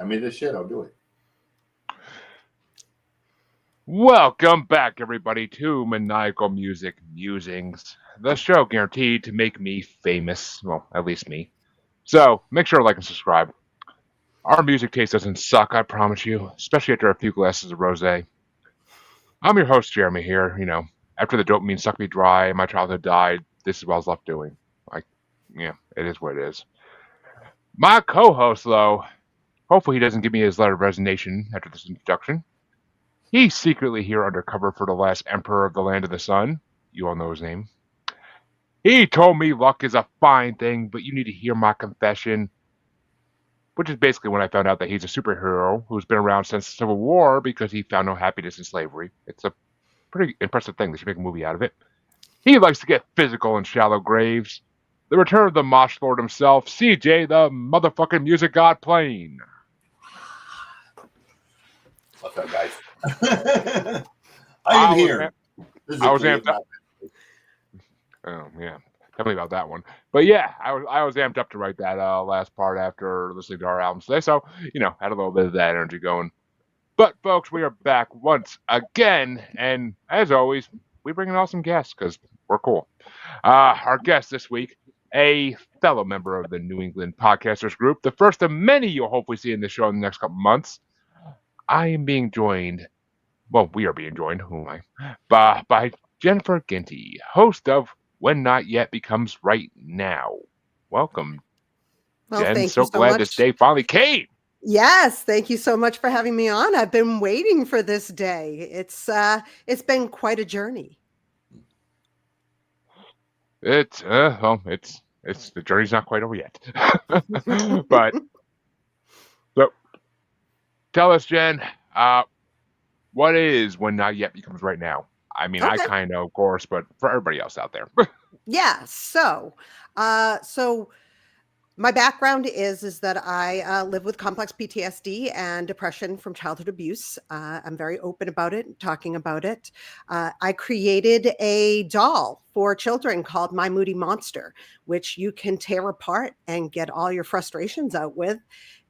Send me the shit. I'll do it. Welcome back, everybody, to Maniacal Music Musings, the show guaranteed to make me famous. Well, at least me. So make sure to like and subscribe. Our music taste doesn't suck, I promise you, especially after a few glasses of rosé. I'm your host, Jeremy. Here, after the dopamine sucked me dry and my childhood died, this is what I was left doing. Yeah, it is what it is. My co-host, though, hopefully he doesn't give me his letter of resignation after this introduction. He's secretly here undercover for the last emperor of the land of the sun. You all know his name. He told me luck is a fine thing, but you need to hear my confession. Which is basically when I found out that he's a superhero who's been around since the Civil War because he found no happiness in slavery. It's a pretty impressive thing. They should make a movie out of it. He likes to get physical in shallow graves. The return of the Mosh Lord himself, CJ, the motherfucking music god Plane. What's up, guys? I am here. I was amped up. Oh, yeah. Tell me about that one. But yeah, I was amped up to write that last part after listening to our albums today. So, had a little bit of that energy going. But, folks, we are back once again. And as always, we bring in awesome guests because we're cool. Our guest this week, a fellow member of the New England Podcasters Group, the first of many you'll hopefully see in the show in the next couple months. I am being joined, well, we are being joined, who am I, by Jennifer Ginty, host of When Not Yet Becomes Right Now. Welcome, Jen. Thank so you so glad much. this day finally came. Yes, thank you so much for having me on. I've been waiting for this day. It's been quite a journey. It's the journey's not quite over yet. But so tell us, Jen, what is When Not Yet Becomes Right Now? I mean, okay. I kind of know, of course, but for everybody else out there. Yeah. So my background is that I live with complex PTSD and depression from childhood abuse. I'm very open about it, talking about it. I created a doll for children called My Moody Monster, which you can tear apart and get all your frustrations out with.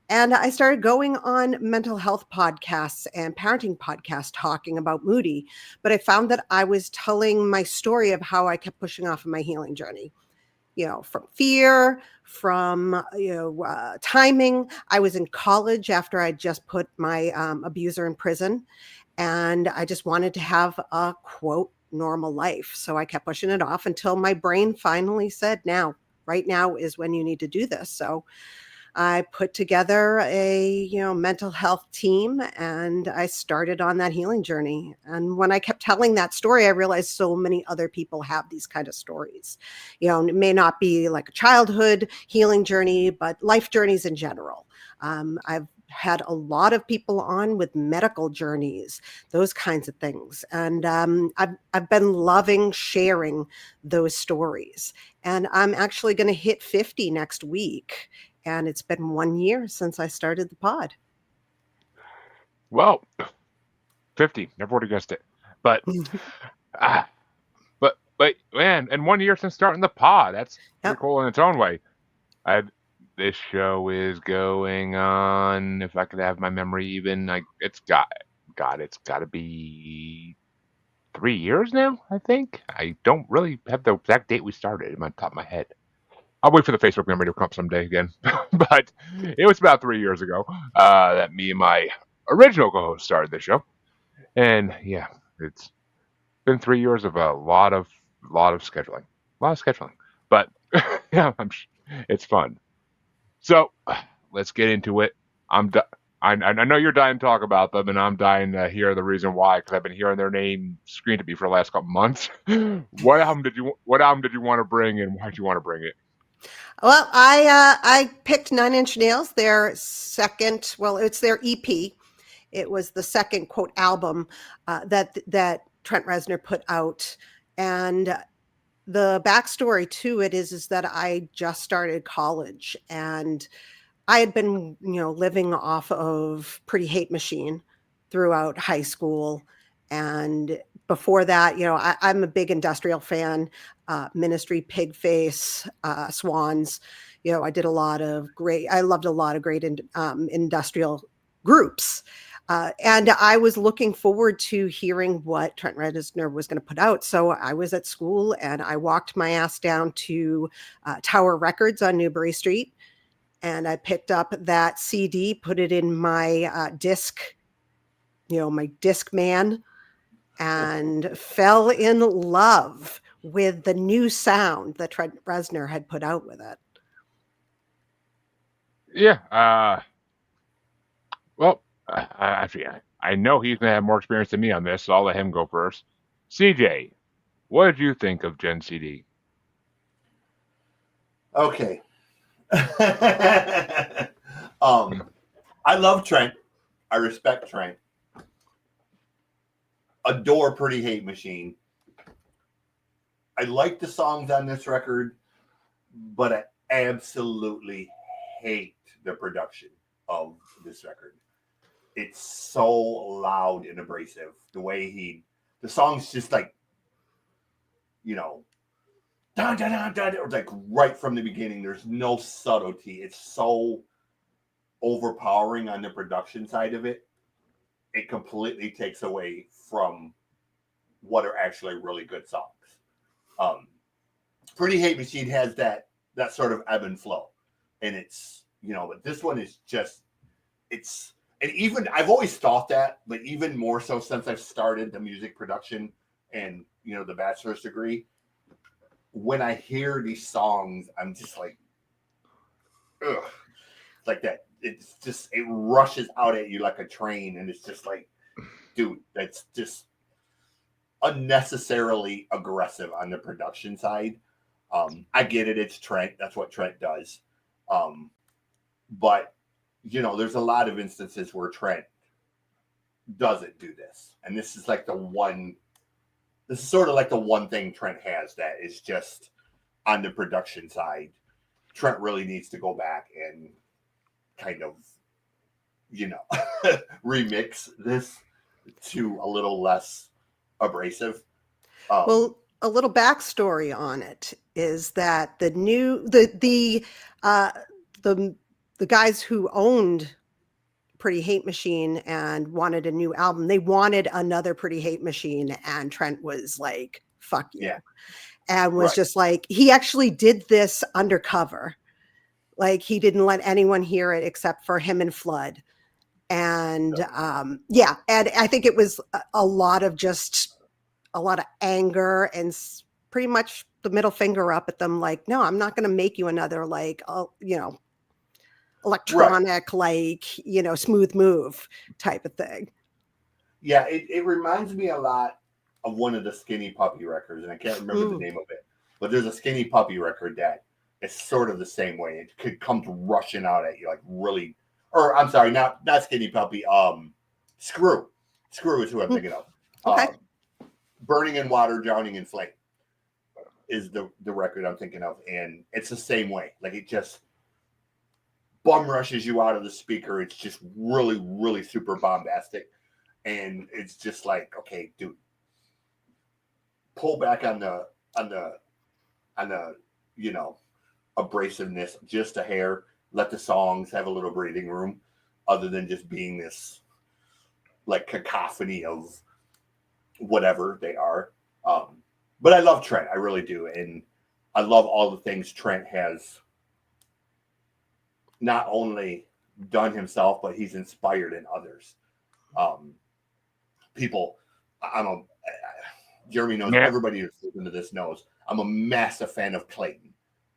And I started going on mental health podcasts and parenting podcasts talking about Moody. But I found that I was telling my story of how I kept pushing off of my healing journey. From fear, from, timing. I was in college after I just put my abuser in prison. And I just wanted to have a, quote, normal life. So I kept pushing it off until my brain finally said, right now is when you need to do this. So I put together a, mental health team and I started on that healing journey. And when I kept telling that story, I realized so many other people have these kind of stories. It may not be like a childhood healing journey, but life journeys in general. I've had a lot of people on with medical journeys, those kinds of things. And I've been loving sharing those stories. And I'm actually going to hit 50 next week. And it's been 1 year since I started the pod. Well, 50, never would have guessed it. But, but man, and 1 year since starting the pod, that's pretty cool in its own way. This show is going on, if I could have my memory even, it's got to be 3 years now, I think. I don't really have the exact date we started in my top of my head. I'll wait for the Facebook memory to come up someday again. But it was about 3 years ago that me and my original co-host started this show. And yeah, it's been 3 years of a lot of scheduling. But yeah, it's fun. So let's get into it. I know you're dying to talk about them, and I'm dying to hear the reason why, because I've been hearing their name screamed at me for the last couple months. What album did you want to bring, and why did you want to bring it? Well, I picked 9 Inch Nails, their second, it's their EP. It was the second, quote, album that Trent Reznor put out. And the backstory to it is that I just started college and I had been, living off of Pretty Hate Machine throughout high school. And before that, I'm a big industrial fan, Ministry, Pigface, Swans, I did a lot of I loved a lot of great industrial groups. And I was looking forward to hearing what Trent Reznor was going to put out. So I was at school and I walked my ass down to Tower Records on Newbury Street. And I picked up that CD, put it in my disc, my disc man, and fell in love with the new sound that Trent Reznor had put out with it. Yeah. Well, actually, I know he's going to have more experience than me on this, so I'll let him go first. CJ, what did you think of Gen CD? Okay. I love Trent. I respect Trent. Adore Pretty Hate Machine. I like the songs on this record, but I absolutely hate the production of this record. It's so loud and abrasive. The song's just like, dun, dun, dun, dun, or like right from the beginning. There's no subtlety. It's so overpowering on the production side of it. It completely takes away from what are actually really good songs. Pretty Hate Machine has that sort of ebb and flow, and it's but this one is just and even I've always thought that, but even more so since I've started the music production and the bachelor's degree. When I hear these songs, I'm just like, ugh, like that. It's just, it rushes out at you like a train. And it's just like, dude, that's just unnecessarily aggressive on the production side. I get it. It's Trent. That's what Trent does. But, there's a lot of instances where Trent doesn't do this. And this is like this is sort of like the one thing Trent has that is just on the production side. Trent really needs to go back and kind of, remix this to a little less abrasive. Well, a little backstory on it is that the guys who owned Pretty Hate Machine and wanted a new album, they wanted another Pretty Hate Machine, and Trent was like, fuck you. Yeah. And was just like, he actually did this undercover. Like, he didn't let anyone hear it except for him and Flood. And and I think it was a lot of anger and pretty much the middle finger up at them, like, no, I'm not going to make you another, like, electronic, like, smooth move type of thing. Yeah, it reminds me a lot of one of the Skinny Puppy records, and I can't remember the name of it, but there's a Skinny Puppy record that is sort of the same way. It could come rushing out at you, like really, or I'm sorry, not Skinny Puppy, Screw is who I'm thinking of. Okay. Burning in Water, Drowning in Flame is the record I'm thinking of, and it's the same way. Like, it just bum rushes you out of the speaker. It's just really, really super bombastic, and it's just like, okay, dude, pull back on the abrasiveness just a hair. Let the songs have a little breathing room, other than just being this like cacophony of whatever they are. But I love Trent, I really do, and I love all the things Trent has not only done himself, but he's inspired in others. People, Jeremy knows, everybody who's listening to this knows, I'm a massive fan of Clayton,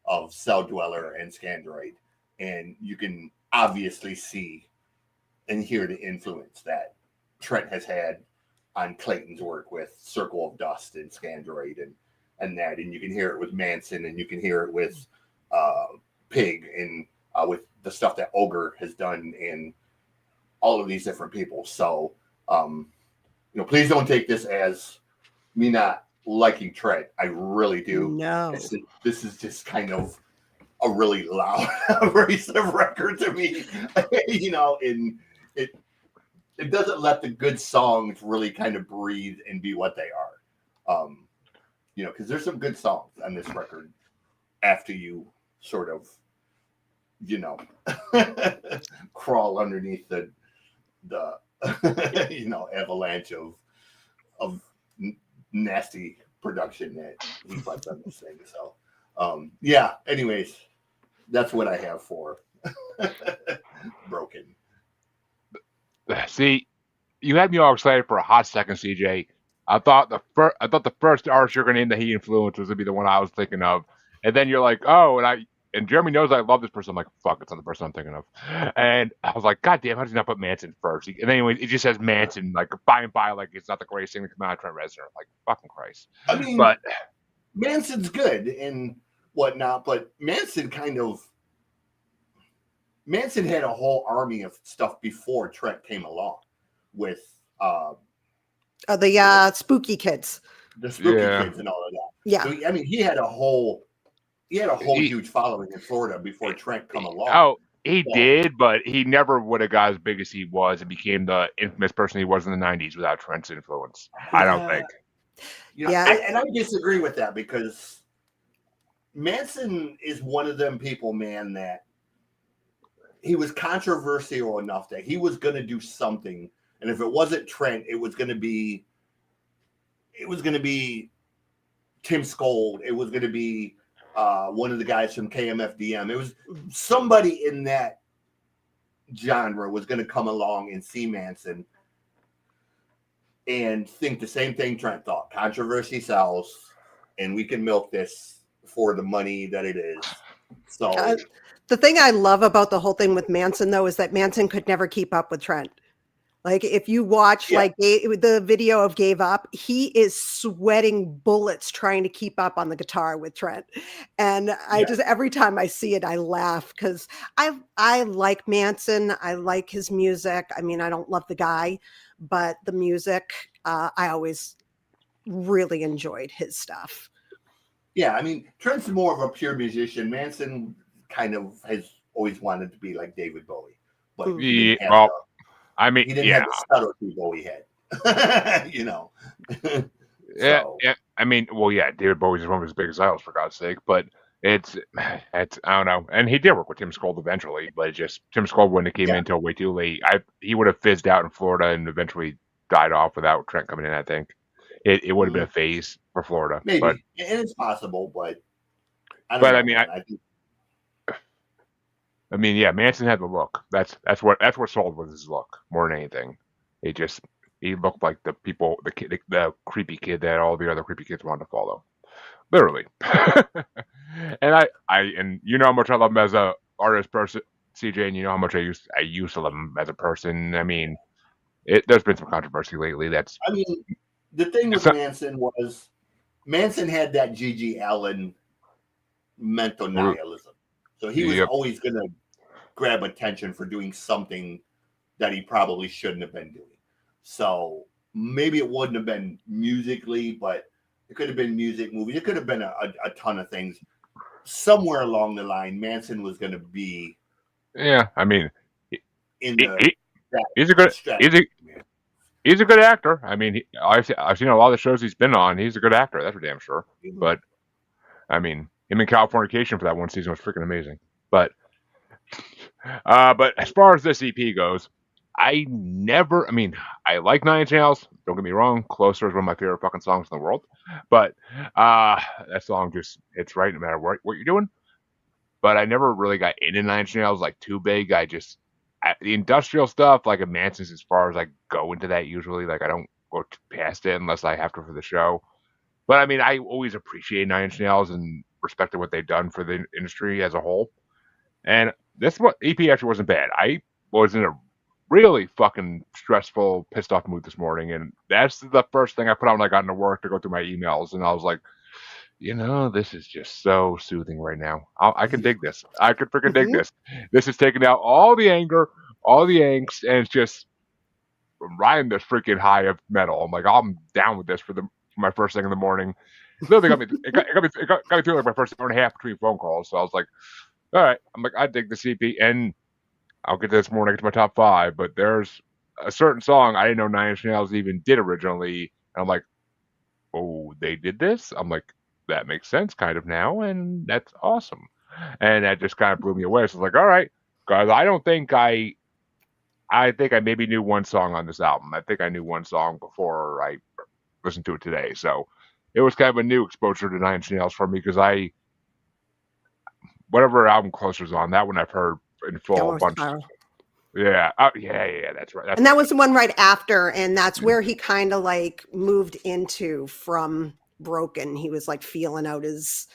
of Cell Dweller and Scandroid. And you can obviously see and hear the influence that Trent has had on Clayton's work with Circle of Dust and Scandroid and that. And you can hear it with Manson, and you can hear it with Pig, and with the stuff that Ogre has done, and all of these different people. So, please don't take this as me not liking Trent. I really do. No. This is just kind of a really loud, abrasive record to me. And it doesn't let the good songs really kind of breathe and be what they are. Because there's some good songs on this record after you sort of you know, crawl underneath the you know, avalanche of nasty production that he puts on this thing. So yeah, anyways, that's what I have for Broken. See, you had me all excited for a hot second, CJ. I thought the first artist you're going to name that he influenced was going to be the one I was thinking of, and then you're like, oh, and Jeremy knows I love this person. I'm like, fuck, it's not the person I'm thinking of, and I was like, god damn, how did he not put Manson first? And anyway, it just says Manson, like by and by, like it's not the greatest thing to come out of Trent Reznor. Like fucking Christ. I mean, but Manson's good and whatnot, but Manson had a whole army of stuff before Trent came along with the Spooky Kids. The Spooky Kids and all of that. Yeah. So, I mean, he had a whole huge following in Florida before Trent come along. Oh, he did, but he never would have got as big as he was and became the infamous person he was in the 90s without Trent's influence. I don't think. You know, and I disagree with that because Manson is one of them people, man, that he was controversial enough that he was going to do something. And if it wasn't Trent, it was going to be Tim Skold. It was going to be one of the guys from KMFDM. It was somebody in that genre was going to come along and see Manson and think the same thing Trent thought. Controversy sells, and we can milk this for the money that it is. So the thing I love about the whole thing with Manson, though, is that Manson could never keep up with Trent. Like if you watch the video of Gave Up, he is sweating bullets trying to keep up on the guitar with Trent. And I just, every time I see it, I laugh because I like Manson. I like his music. I mean, I don't love the guy, but the music, I always really enjoyed his stuff. Yeah, I mean, Trent's more of a pure musician. Manson kind of has always wanted to be like David Bowie. But he didn't have he didn't have the subtlety Bowie had, you know. Yeah. I mean, well, yeah, David Bowie's one of his biggest idols, for God's sake. But it's I don't know. And he did work with Tim Skold eventually, but Tim Skold wouldn't have came in until way too late. He would have fizzed out in Florida and eventually died off without Trent coming in. I think it would have been a phase for Florida. Maybe, but, and it's possible, but I don't know. I mean, yeah, Manson had the look. That's what sold was his look more than anything. He looked like the creepy kid that all the other creepy kids wanted to follow, literally. And and you know how much I love him as a artist person, CJ, and you know how much I used to love him as a person. I mean, there's been some controversy lately. I mean, the thing with Manson was Manson had that G.G. Allen mental nihilism. So he was always going to grab attention for doing something that he probably shouldn't have been doing. So maybe it wouldn't have been musically, but it could have been music, movies. It could have been a ton of things. Somewhere along the line, Manson was going to be. Yeah, I mean, he's a good actor. I mean, I've seen a lot of the shows he's been on. He's a good actor. That's for damn sure. Mm-hmm. But I mean, him in Californication for that one season was freaking amazing. But as far as this EP goes, I like Nine Inch Nails. Don't get me wrong. Closer is one of my favorite fucking songs in the world. But that song it's right no matter what you're doing. But I never really got into Nine Inch Nails like too big. The industrial stuff, like a Manson's, as far as I go into that usually. Like I don't go past it unless I have to for the show. But I mean, I always appreciate Nine Inch Nails and respected what they've done for the industry as a whole. And this EP actually wasn't bad. I was in a really fucking stressful, pissed off mood this morning, and that's the first thing I put on when I got into work to go through my emails, and I was like, this is just so soothing right now. I can dig this. I could freaking dig this. This is taking out all the anger, all the angst, and it's just riding this freaking high of metal. I'm like, I'm down with this for my first thing in the morning. It got me through like my first hour and a half between phone calls. So I was like, all right. I'm like, I dig the CP, and I'll get to this more when I get to my top 5. But there's a certain song I didn't know Nine Inch Nails even did originally, and I'm like, oh, they did this? I'm like, that makes sense kind of now, and that's awesome. and that just kind of blew me away. So I was like, all right, guys, I think I maybe knew one song on this album. I think I knew one song before I listened to it today. So it was kind of a new exposure to Nine Inch Nails for me because whatever album Closer's on, that one I've heard in full a Downward bunch. Spiral. Yeah, yeah, that's right. And that was the one right after, and that's where he kind of like moved into from Broken. He was like feeling out his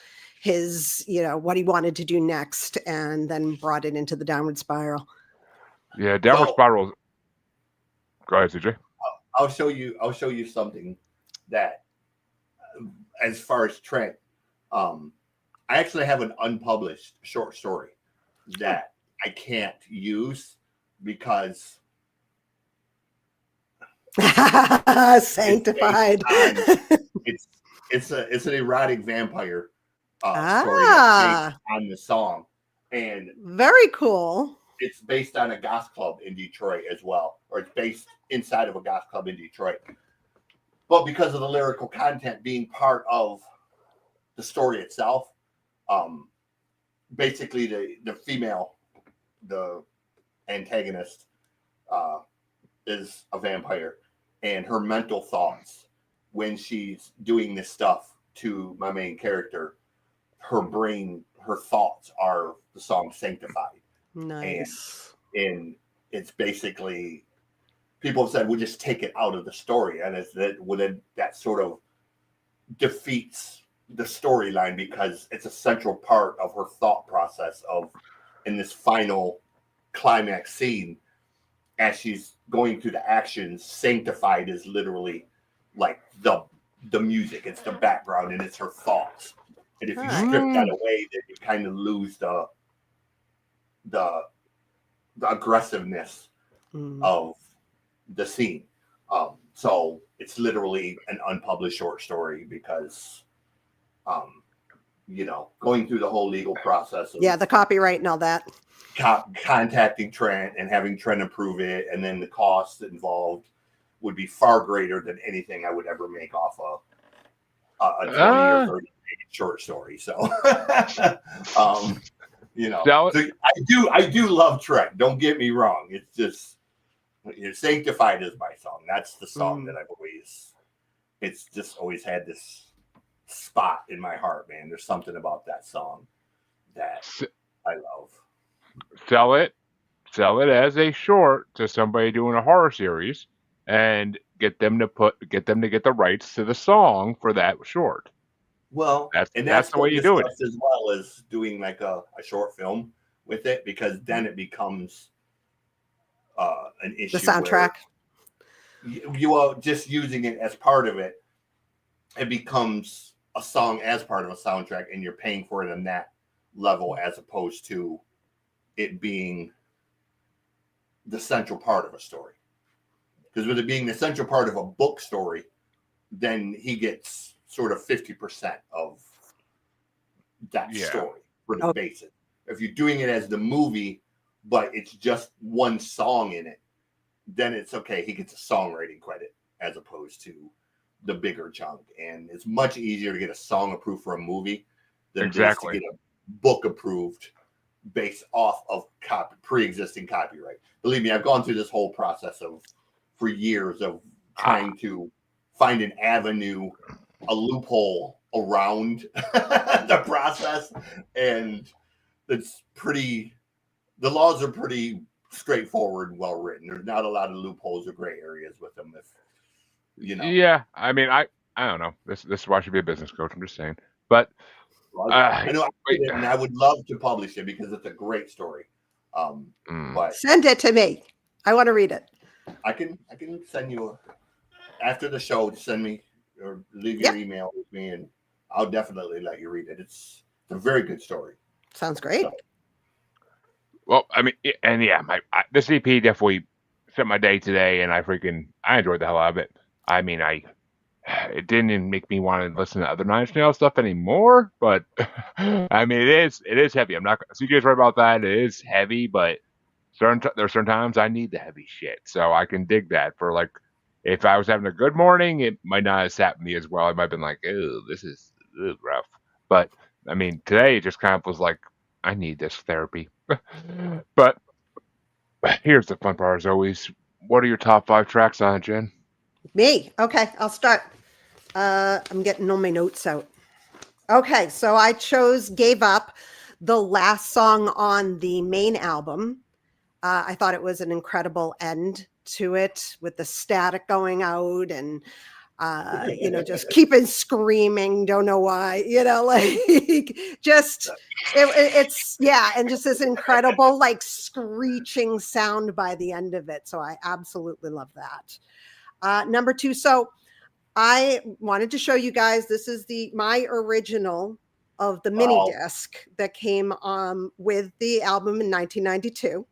what he wanted to do next, and then brought it into the Downward Spiral. Yeah, Downward Spiral. Go ahead, CJ. I'll show you something that, as far as Trent, I actually have an unpublished short story that I can't use because Sanctified. It's an erotic vampire story that's based on the song, and very cool. It's based on a goth club in Detroit as well, or it's based inside of a goth club in Detroit. But because of the lyrical content being part of the story itself, basically the female, the antagonist, is a vampire, and her mental thoughts when she's doing this stuff to my main character, her brain, her thoughts are the song Sanctified. Nice. And it's basically, people have said, we'll just take it out of the story, and it's that sort of defeats the storyline because it's a central part of her thought process of in this final climax scene as she's going through the actions. Sanctified is literally like the music, it's the background, and it's her thoughts. And if you strip that away, then you kind of lose the aggressiveness of the scene. So it's literally an unpublished short story because going through the whole legal process of the copyright and all that, contacting Trent and having Trent approve it, and then the costs involved would be far greater than anything I would ever make off a 20 or 30 page short story. So so I do love Trent. Don't get me wrong. It's just Sanctified is my song. That's the song that it's just always had this spot in my heart, man. There's something about that song that I love. Sell it as a short to somebody doing a horror series and get them to get the rights to the song for that short. Well, that's the way you do it, as well as doing like a short film with it, because then it becomes an issue. The soundtrack. You are just using it as part of it. It becomes a song as part of a soundtrack, and you're paying for it on that level, as opposed to it being the central part of a story. Because with it being the central part of a book story, then he gets sort of 50% of that story for the basis. If you're doing it as the movie, but it's just one song in it, then it's okay. He gets a songwriting credit as opposed to the bigger chunk. And it's much easier to get a song approved for a movie than it is to get a book approved based off of pre-existing copyright. Believe me, I've gone through this whole process for years of trying to find an avenue, a loophole around the process, and the laws are pretty straightforward and well written. There's not a lot of loopholes or gray areas with them. Yeah, I mean, I don't know. This is why I should be a business coach. I'm just saying, but I know, and I would love to publish it because it's a great story. But send it to me. I want to read it. I can send you after the show. Send me or leave your email with me, and I'll definitely let you read it. It's a very good story. Sounds great. So. Well, I mean, and this EP definitely set my day today, and I enjoyed the hell out of it. I mean, it didn't even make me want to listen to other Nine Inch Nails stuff anymore, but I mean, it is heavy. I'm not. CJ's right about that. It is heavy, but there are certain times I need the heavy shit, so I can dig that. For like, if I was having a good morning, it might not have sat me as well. I might have been like, "Oh, this is rough." But I mean, today it just kind of was like I need this therapy. But here's the fun part as always. What are your top 5 tracks on it, Jen? Me. Okay, I'll start. I'm getting all my notes out. Okay, so I chose Gave Up, the last song on the main album. I thought it was an incredible end to it with the static going out and just keeping screaming, don't know why, like just it's yeah, and just this incredible like screeching sound by the end of it. So I absolutely love that. Number 2, so I wanted to show you guys, this is my original of the mini disc that came with the album in 1992.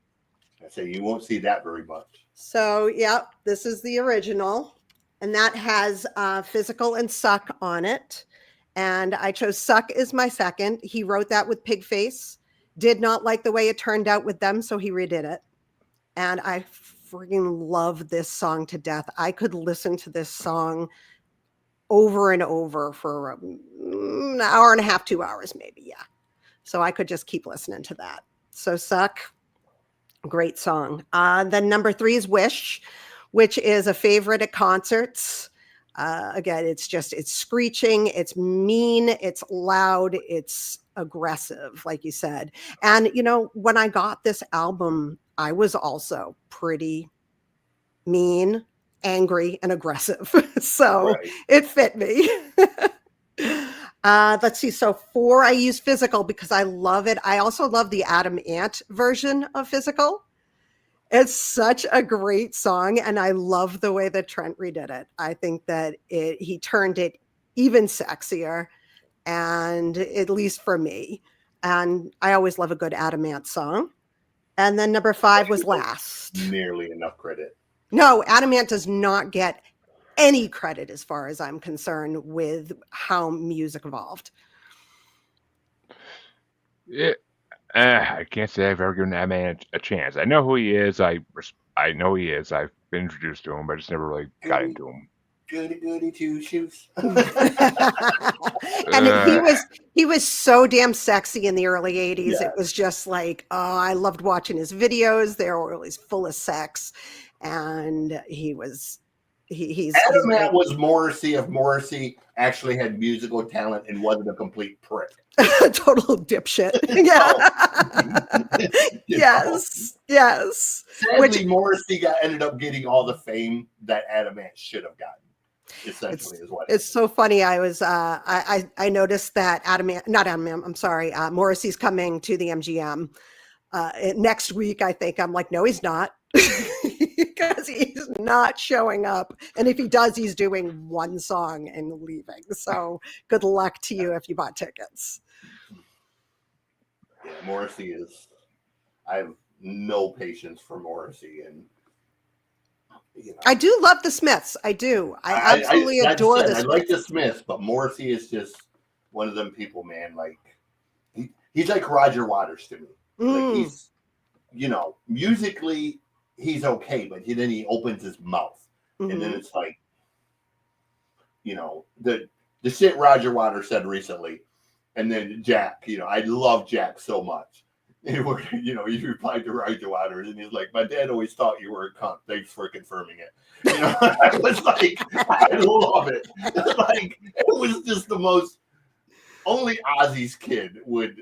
I say you won't see that very much. So, yeah, this is the original, and that has Physical and Suck on it. And I chose Suck as my second. He wrote that with Pigface. Did not like the way it turned out with them, so he redid it. And I freaking love this song to death. I could listen to this song over and over for an hour and a half, 2 hours maybe, yeah. So I could just keep listening to that. So Suck, great song. Then number 3 is Wish, which is a favorite at concerts. Again, it's screeching, it's mean, it's loud, it's aggressive, like you said. And, when I got this album, I was also pretty mean, angry, and aggressive. So It fit me. Let's see. So 4, I use Physical because I love it. I also love the Adam Ant version of Physical. It's such a great song, and I love the way that Trent redid it. I think that he turned it even sexier, and at least for me. And I always love a good Adam Ant song. And then number 5 was Last. Nearly enough credit. No, Adam Ant does not get any credit as far as I'm concerned with how music evolved. I can't say I've ever given that man a chance. I know who he is. I know he is. I've been introduced to him, but I just never really got into him. Goody two shoes. And he was so damn sexy in the early 80s. Yeah. It was just like, I loved watching his videos. They were always full of sex. And he's Adam Ant was Morrissey if Morrissey actually had musical talent and wasn't a complete prick. Total dipshit. Yeah. Yes. Sadly, Morrissey ended up getting all the fame that Adam Ant should have gotten. Essentially, is what it's so funny. I was I noticed that Morrissey's coming to the MGM next week. I think I'm like, no, he's not. Because he's not showing up, and if he does, he's doing one song and leaving. So good luck to you if you bought tickets. Yeah, Morrissey is. I have no patience for Morrissey, and I do love the Smiths. I do. I absolutely adore the Smiths. I like the Smiths, but Morrissey is just one of them people, man. Like he's like Roger Waters to me. Like he's, musically. He's okay, but then he opens his mouth, and then it's like, the shit Roger Waters said recently, and then Jack. I love Jack so much. He replied to Roger Waters, and he's like, "My dad always thought you were a cunt. Thanks for confirming it." I was like, I love it. Like it was just the most. Only Ozzy's kid would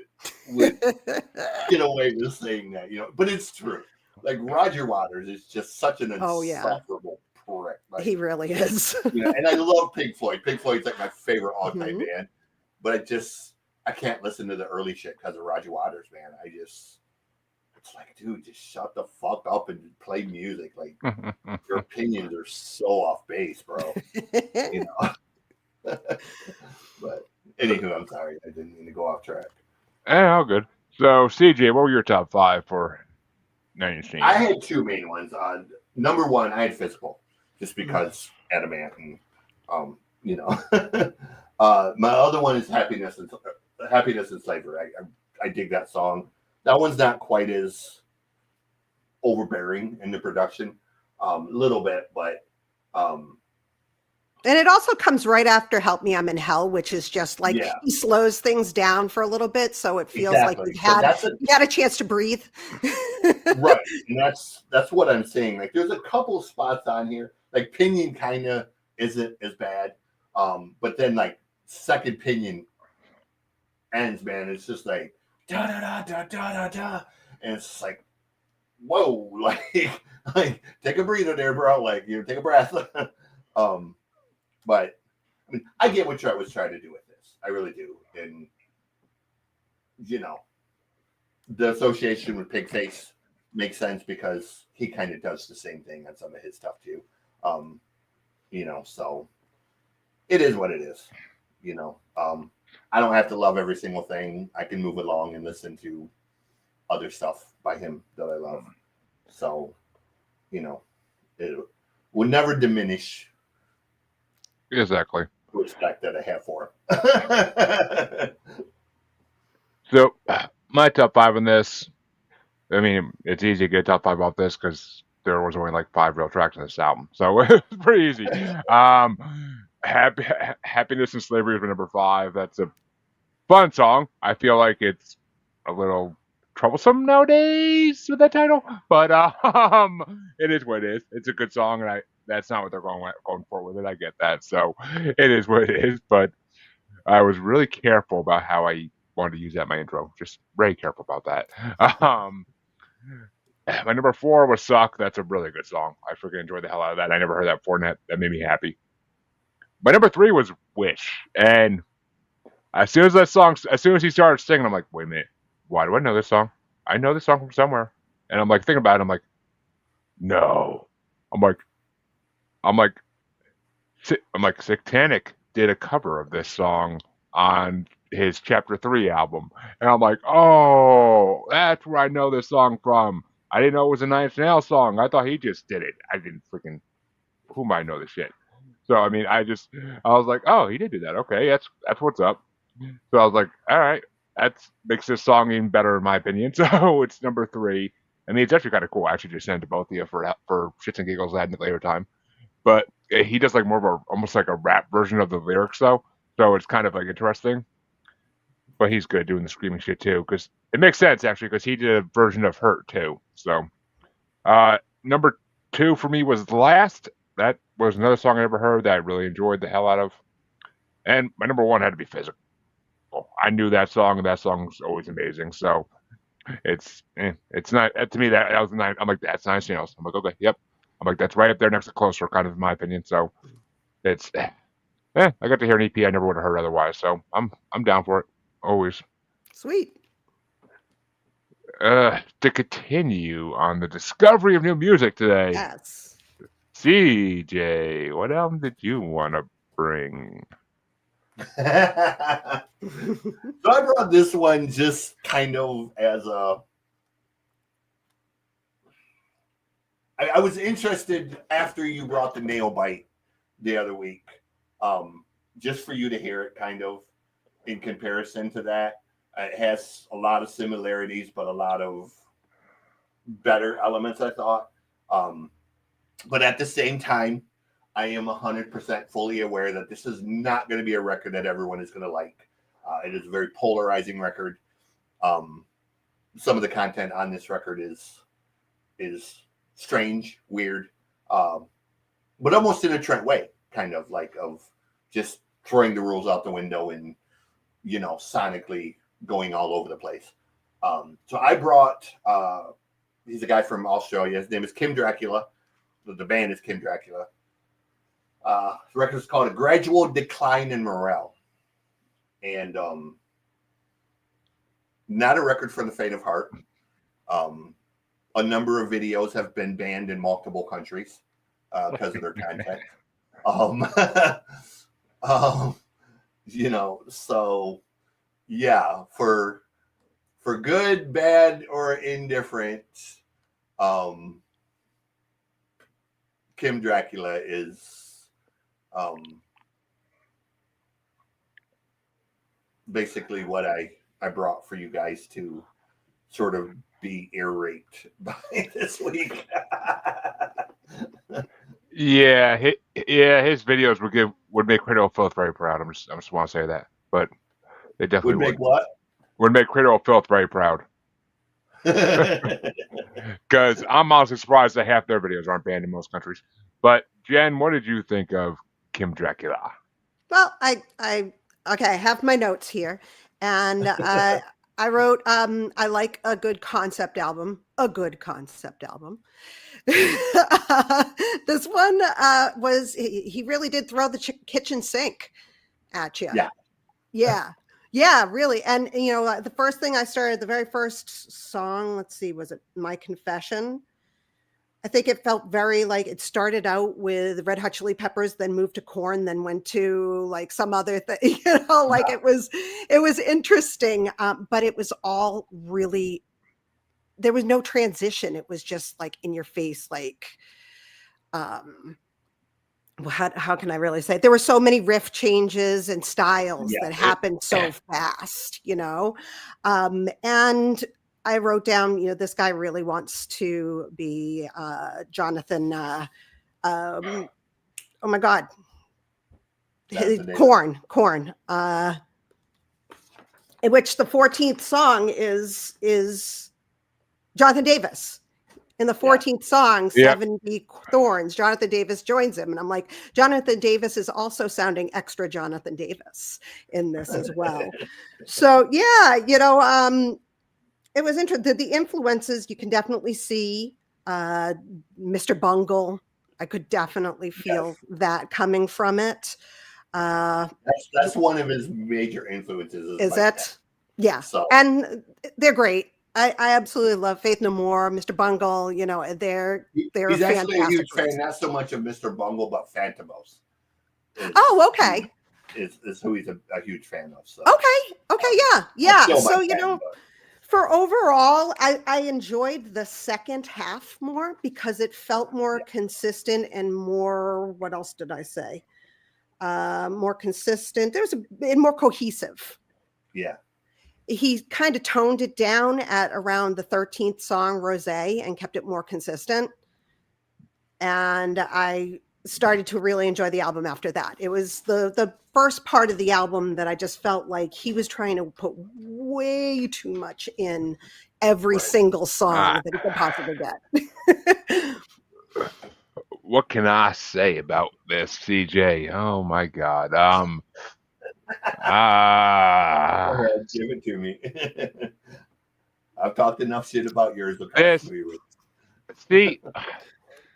get away with saying that, but it's true. Like Roger Waters is just such an insufferable prick. Like, he really is. And I love Pink Floyd. Pink Floyd's like my favorite all-time band, but I can't listen to the early shit because of Roger Waters, man. It's like, dude, just shut the fuck up and play music. Like your opinions are so off base, bro. But anywho, I'm sorry, I didn't mean to go off track. All good. So, CJ, what were your top 5 for? I had 2 main ones. Number 1, I had Physical, just because Adam Ant, and my other one is Happiness and Slavery. I dig that song. That one's not quite as overbearing in the production, a little bit, but And it also comes right after Help Me, I'm in Hell, which is just like Yeah. he slows things down for a little bit. So it feels like Exactly. you've So had a chance to breathe. right. And that's what I'm saying. Like there's a couple spots on here. Like Pinion kind of isn't as bad. But then like second Pinion ends, man. It's just like da da da da da da da. And it's just like, whoa, like take a breather there, bro. Like take a breath. But I mean, I get what I was trying to do with this. I really do. And the association with Pigface makes sense because he kind of does the same thing on some of his stuff too. So it is what it is. I don't have to love every single thing. I can move along and listen to other stuff by him that I love. So, it will never diminish Exactly. the respect that I have for him. So, my top 5 on this. I mean, it's easy to get a top 5 off this because there was only like 5 real tracks on this album, so it's pretty easy. Happiness and Slavery is my number 5. That's a fun song. I feel like it's a little troublesome nowadays with that title, but it is what it is. It's a good song, and that's not what they're going for with it. I get that, so it is what it is. But I was really careful about how I wanted to use that in my intro. Just very careful about that. My number 4 was Suck. That's a really good song. I freaking enjoyed the hell out of that. I never heard that before, and that made me happy. My number 3 was Wish. And as soon as he started singing, I'm like, wait a minute. Why do I know this song? I know this song from somewhere. And I'm like, thinking about it. I'm like, no. I'm like, Satanic did a cover of this song on his Chapter 3 album. And I'm like, oh, that's where I know this song from. I didn't know it was a Nine Inch Nails song. I thought he just did it. I didn't freaking, who might know this shit? So, I mean, I was like, oh, he did do that. Okay, that's what's up. So I was like, all right, that makes this song even better in my opinion. So it's number 3. I mean, it's actually kind of cool. I actually just send it to both of you for shits and giggles at a later time. But he does like more of almost like a rap version of the lyrics though. So it's kind of like interesting. But he's good doing the screaming shit too, because it makes sense actually, because he did a version of Hurt too. So number 2 for me was Last. That was another song I never heard that I really enjoyed the hell out of. And my number 1 had to be Physical. I knew that song, and that song's always amazing. So it's not to me that was 9. I'm like, that's 9 Nails. I'm like, okay, yep. I'm like, that's right up there next to Closer, kind of in my opinion. So it's I got to hear an EP I never would have heard otherwise. So I'm down for it always. Sweet. To continue on the discovery of new music today. Yes. CJ, what album did you want to bring? So I brought this one just kind of as I was interested after you brought the Nail Bite the other week, just for you to hear it kind of in comparison to that. It has a lot of similarities, but a lot of better elements, I thought. But at the same time, I am 100% fully aware that this is not going to be a record that everyone is going to like. It is a very polarizing record. Some of the content on this record is strange, weird, but almost in a Trent way, kind of like of just throwing the rules out the window and, sonically going all over the place. So I brought, he's a guy from Australia. His name is Kim Dracula. The band is Kim Dracula. The record is called A Gradual Decline in Morale. And not a record for the faint of heart. A number of videos have been banned in multiple countries because of their content. So yeah, for good, bad, or indifferent, Kim Dracula is basically what I brought for you guys to sort of be irate by this week. Yeah, Yeah, his videos would make Cradle of Filth very proud. I just want to say that, but they definitely Would make what? Would make Cradle of Filth very proud. Because I'm honestly surprised that half their videos aren't banned in most countries. But Jen, what did you think of Kim Dracula? Well, okay, I have my notes here, and I wrote, I like a good concept album. A good concept album. This one was he really did throw the kitchen sink at you. Yeah, really. And the first thing I started, the very first song, let's see, was it My Confession? I think it felt very like it started out with Red Hot Chili Peppers, then moved to Korn, then went to like some other thing, like it was interesting. But it was all really, there was no transition. It was just like in your face, like, how can I really say it? There were so many riff changes and styles that happened so fast, and I wrote down, this guy really wants to be Jonathan. Oh my God, Korn. In which the 14th song is Jonathan Davis. In the 14th song, 70 Thorns, Jonathan Davis joins him. And I'm like, Jonathan Davis is also sounding extra Jonathan Davis in this as well. So yeah, it was interesting. The influences you can definitely see. Mr. Bungle, I could definitely feel that coming from it. That's one of his major influences. Is it? Yeah. So. And they're great. I absolutely love Faith No More, Mr. Bungle. They're he's actually a huge fan, not so much of Mr. Bungle, but Phantomos. Okay. Is who he's a huge fan of. So. Okay, yeah. So for overall, I enjoyed the second half more because it felt more consistent and more. What else did I say? More consistent. And more cohesive. Yeah. He kind of toned it down at around the 13th song, Rosé, and kept it more consistent. And I started to really enjoy the album after that. It was the first part of the album that I just felt like he was trying to put way too much in every single song that he could possibly get. What can I say about this, CJ? Oh my God. Give it to me. I've talked enough shit about yours. See,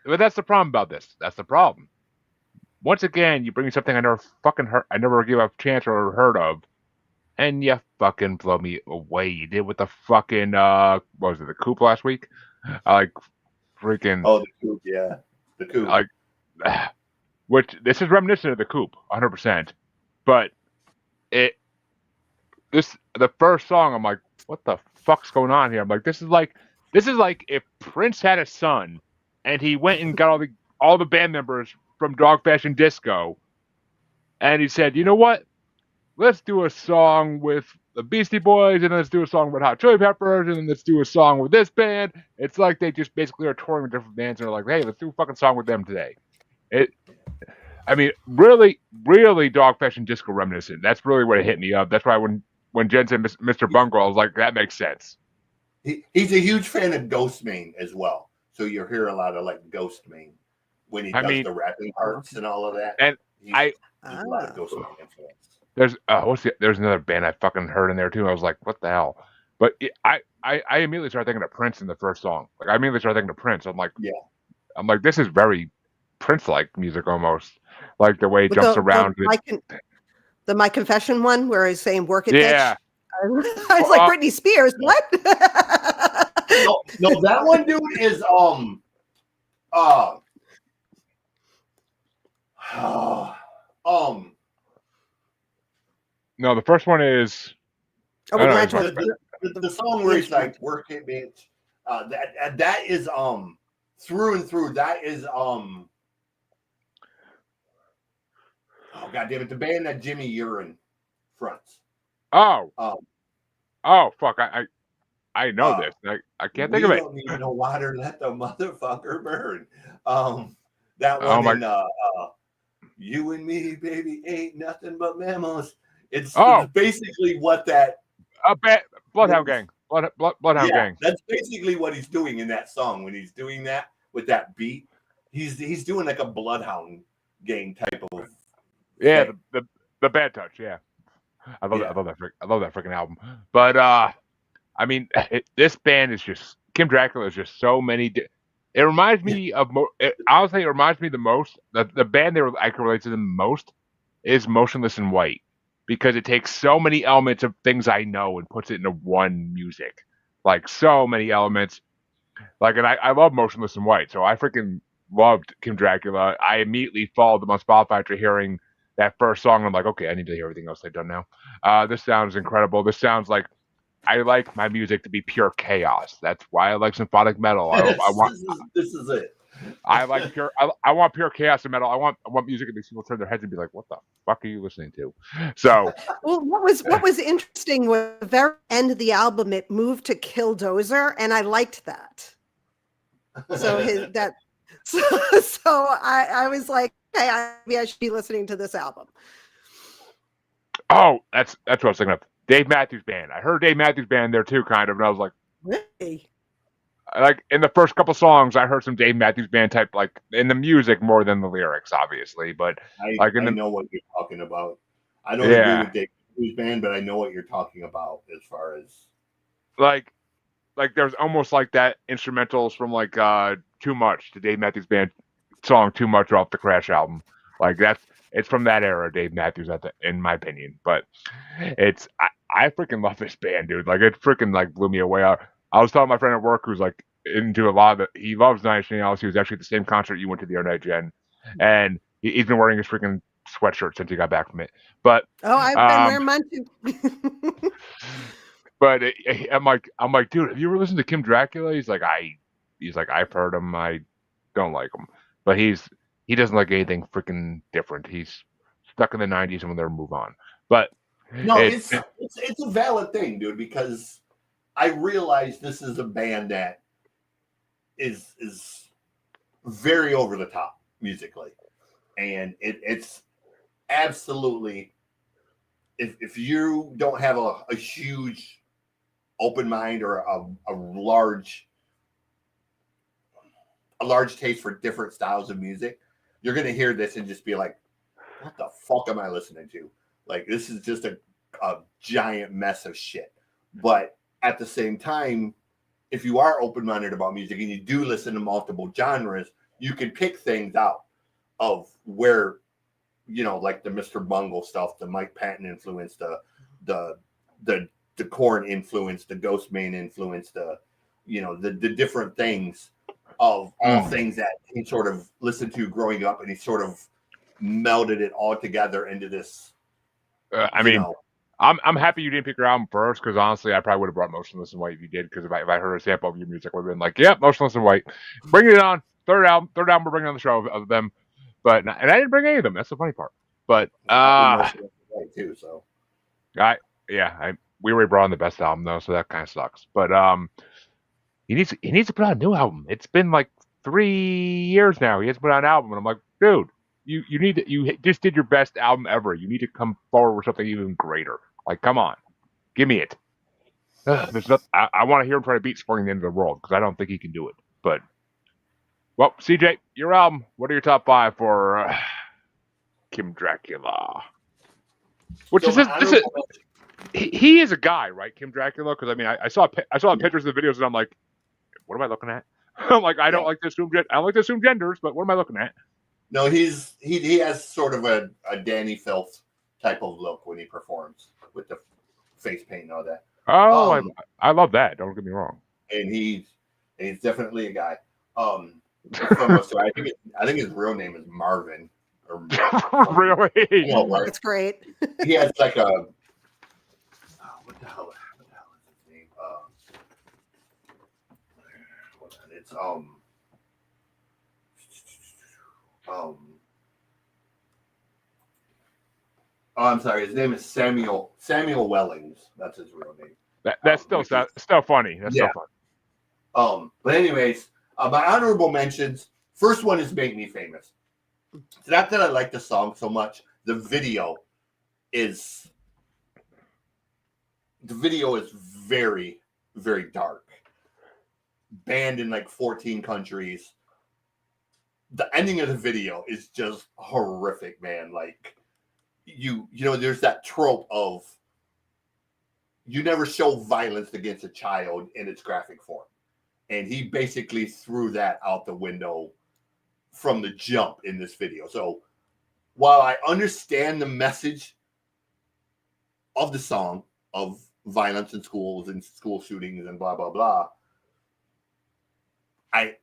but that's the problem about this. That's the problem. Once again, you bring me something I never fucking heard. I never gave a chance or heard of, and you fucking blow me away. You did with the fucking what was it? The Coop last week? Like freaking. Oh, the Coop, yeah, the Coop. Like, which this is reminiscent of the Coop, 100%. But the first song, I'm like, what the fuck's going on here? I'm like, this is like if Prince had a son and he went and got all the band members from Dog Fashion Disco and he said, you know what? Let's do a song with the Beastie Boys and then let's do a song with Hot Chili Peppers and then let's do a song with this band. It's like they just basically are touring with different bands and are like, hey, let's do a fucking song with them today. I mean, really, really Dog Fashion Disco reminiscent. That's really what it hit me up. That's why when Jen said Mr. Bungle, I was like, that makes sense. He's a huge fan of Ghostmane as well. So you'll hear a lot of like Ghostmane when he does the rapping parts and all of that. And there's a lot of Ghostmane influence. There's another band I fucking heard in there too. I was like, what the hell? But I immediately started thinking of Prince in the first song. Like I immediately started thinking of Prince. I'm like, this is very Prince-like music almost. Like the way he jumps around. The My Confession one where he's saying "work it." Yeah. Bitch. I was like Britney Spears. What? no, that one, dude, is No, the first one is. The song where he's like "work it, bitch." That is through and through. That is Oh God damn it! The band that Jimmy Urine fronts. Oh fuck! I know this. I can't think of it. Don't need no water. Let the motherfucker burn. That one. You and me, baby, ain't nothing but mammals. It's Oh, basically what that Bloodhound Gang. Bloodhound yeah, Gang. that's basically what he's doing in that song. When he's doing that with that beat, he's doing like a Bloodhound Gang type of Yeah, thing. the Bad Touch. Yeah, I love Yeah. that. I love that freaking album. But I mean, this band is just Kim Dracula is just so many. It reminds me of honestly, it reminds me the most. The band I can relate to the most is Motionless in White because it takes so many elements of things I know and puts it into one music. Like so many elements. Like, and I love Motionless in White, so I freaking loved Kim Dracula. I immediately followed them on Spotify after hearing that first song. I'm like, okay, I need to hear everything else they've done now. This sounds incredible. This sounds like I like my music to be pure chaos. That's why I like symphonic metal. This is it. I like pure. I want pure chaos in metal. I want music that makes people turn their heads and be like, "What the fuck are you listening to?" So, Well, what was interesting was the very end of the album, it moved to Killdozer, and I liked that. So I was like, hey, maybe I should be listening to this album. oh, that's what I was thinking of. Dave Matthews Band. I heard Dave Matthews Band there too, kind of, and I was like, Really? like in the first couple songs, I heard some Dave Matthews Band type, like in the music more than the lyrics, obviously. But I know what you're talking about. I don't agree with Dave Matthews Band, but I know what you're talking about as far as like there's almost like that instrumentals from like Too Much, the Dave Matthews Band song Too Much off the Crash album. Like it's from that era, Dave Matthews, in my opinion. But I freaking love this band, dude. Like it freaking like blew me away. I was telling my friend at work who's like into a lot of he loves Nine Inch Nails. He was actually at the same concert you went to the other night, Jen, and he's been wearing his freaking sweatshirt since he got back from it. But I've been wearing mine too. But I'm like, dude, have you ever listened to Kim Dracula? He's like, I've heard him. I don't like him, but he doesn't like anything freaking different. He's stuck in the '90s and we'll never move on. But no, it's a valid thing, dude, because I realize this is a band that is very over the top musically, and it's absolutely if you don't have a huge open mind or a large taste for different styles of music, you're going to hear this and just be like, what the fuck am I listening to? Like, this is just a giant mess of shit. But at the same time, if you are open-minded about music and you do listen to multiple genres, you can pick things out of where, you know, like the Mr. Bungle stuff, the Mike Patton influence, the Korn influence, the Ghostman influence, the different things of all things that he sort of listened to growing up, and he sort of melded it all together into this. I'm happy you didn't pick your album first, because honestly, I probably would have brought Motionless in White if you did, because if I heard a sample of your music, I would have been like, yep, Motionless in White. Bring it on. Third album we're bringing on the show of them. But and I didn't bring any of them. That's the funny part. But too, so we already brought on the best album though, so that kind of sucks. But he needs to put out a new album. It's been like 3 years now. He hasn't put out an album, and I'm like, dude, you need to, you just did your best album ever. You need to come forward with something even greater. Like, come on, give me it. There's not. I want to hear him try to beat Spring the End of the World, because I don't think he can do it. But well, CJ, your album. What are your top 5 for Kim Dracula? Which is this is he is a guy, right? Kim Dracula, because I mean, I saw pictures of the videos, and I'm like, what am I looking at? I'm like, I don't like to assume genders, but what am I looking at? No, he has sort of a Danny Filth type of look when he performs with the face paint and all that. Oh, I love that. Don't get me wrong. And he's definitely a guy. I think his real name is Marvin. Really? That's great. He has like a what the hell is his name? It's I'm sorry. His name is Samuel Wellings. That's his real name. That's still funny. That's still funny. But anyways, my honorable mentions. First one is Make Me Famous. It's not that I like the song so much. The video is very, very dark. Banned in like 14 countries. The ending of the video is just horrific, man. Like you know, there's that trope of you never show violence against a child in its graphic form. And he basically threw that out the window from the jump in this video. So while I understand the message of the song of violence in schools and school shootings and blah, blah, blah, I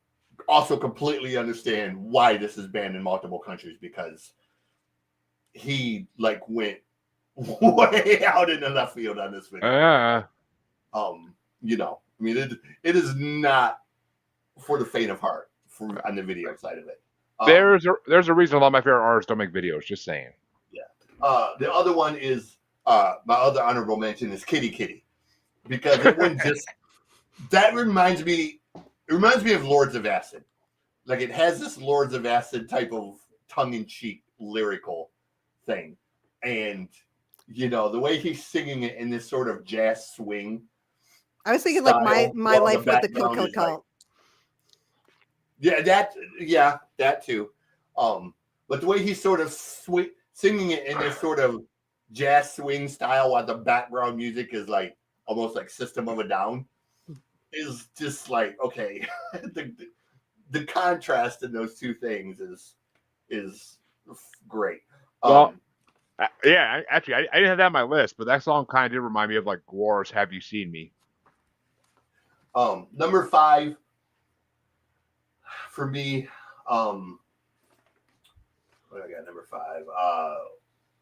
also completely understand why this is banned in multiple countries, because he like went way out in the left field on this video. You know, I mean, it is not for the faint of heart on the video side of it. There's a reason a lot of my favorite artists don't make videos. Just saying. Yeah. The other one is my other honorable mention is Kitty Kitty, because it wouldn't just that reminds me. It reminds me of Lords of Acid. Like it has this Lords of Acid type of tongue-in-cheek lyrical thing, and you know the way he's singing it in this sort of jazz swing. I was thinking like my life with the Coco Cult. Like, that too. But the way he's sort of singing it in this sort of jazz swing style, while the background music is like almost like System of a Down, is just like okay. the contrast in those two things is great. Well, yeah, actually, I didn't have that on my list, but that song kind of did remind me of like Gore's "Have You Seen Me." Number 5 for me, what do I got? Number 5,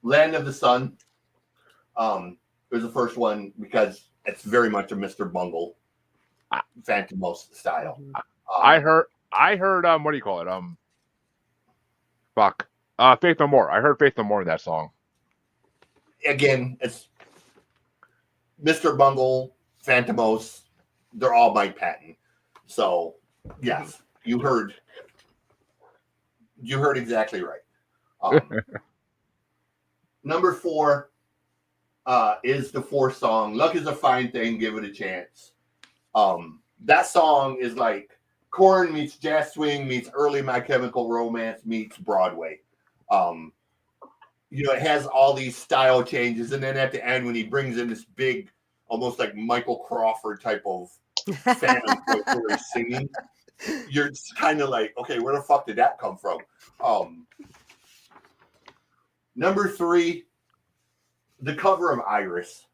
Land of the Sun. It was the first one because it's very much a Mr. Bungle, Phantomos style. I heard. What do you call it? Faith No More. I heard Faith No More in that song. Again, it's Mr. Bungle, Phantomos. They're all Mike Patton. So, yes, you heard exactly right. Number 4 is the 4th song. Luck is a Fine Thing. Give it a chance. That song is like Korn meets jazz swing meets early My Chemical Romance meets Broadway. You know, it has all these style changes, and then at the end when he brings in this big, almost like Michael Crawford type of phantom voice where he's singing, you're just kind of like, okay, where the fuck did that come from? Number 3, the cover of Iris.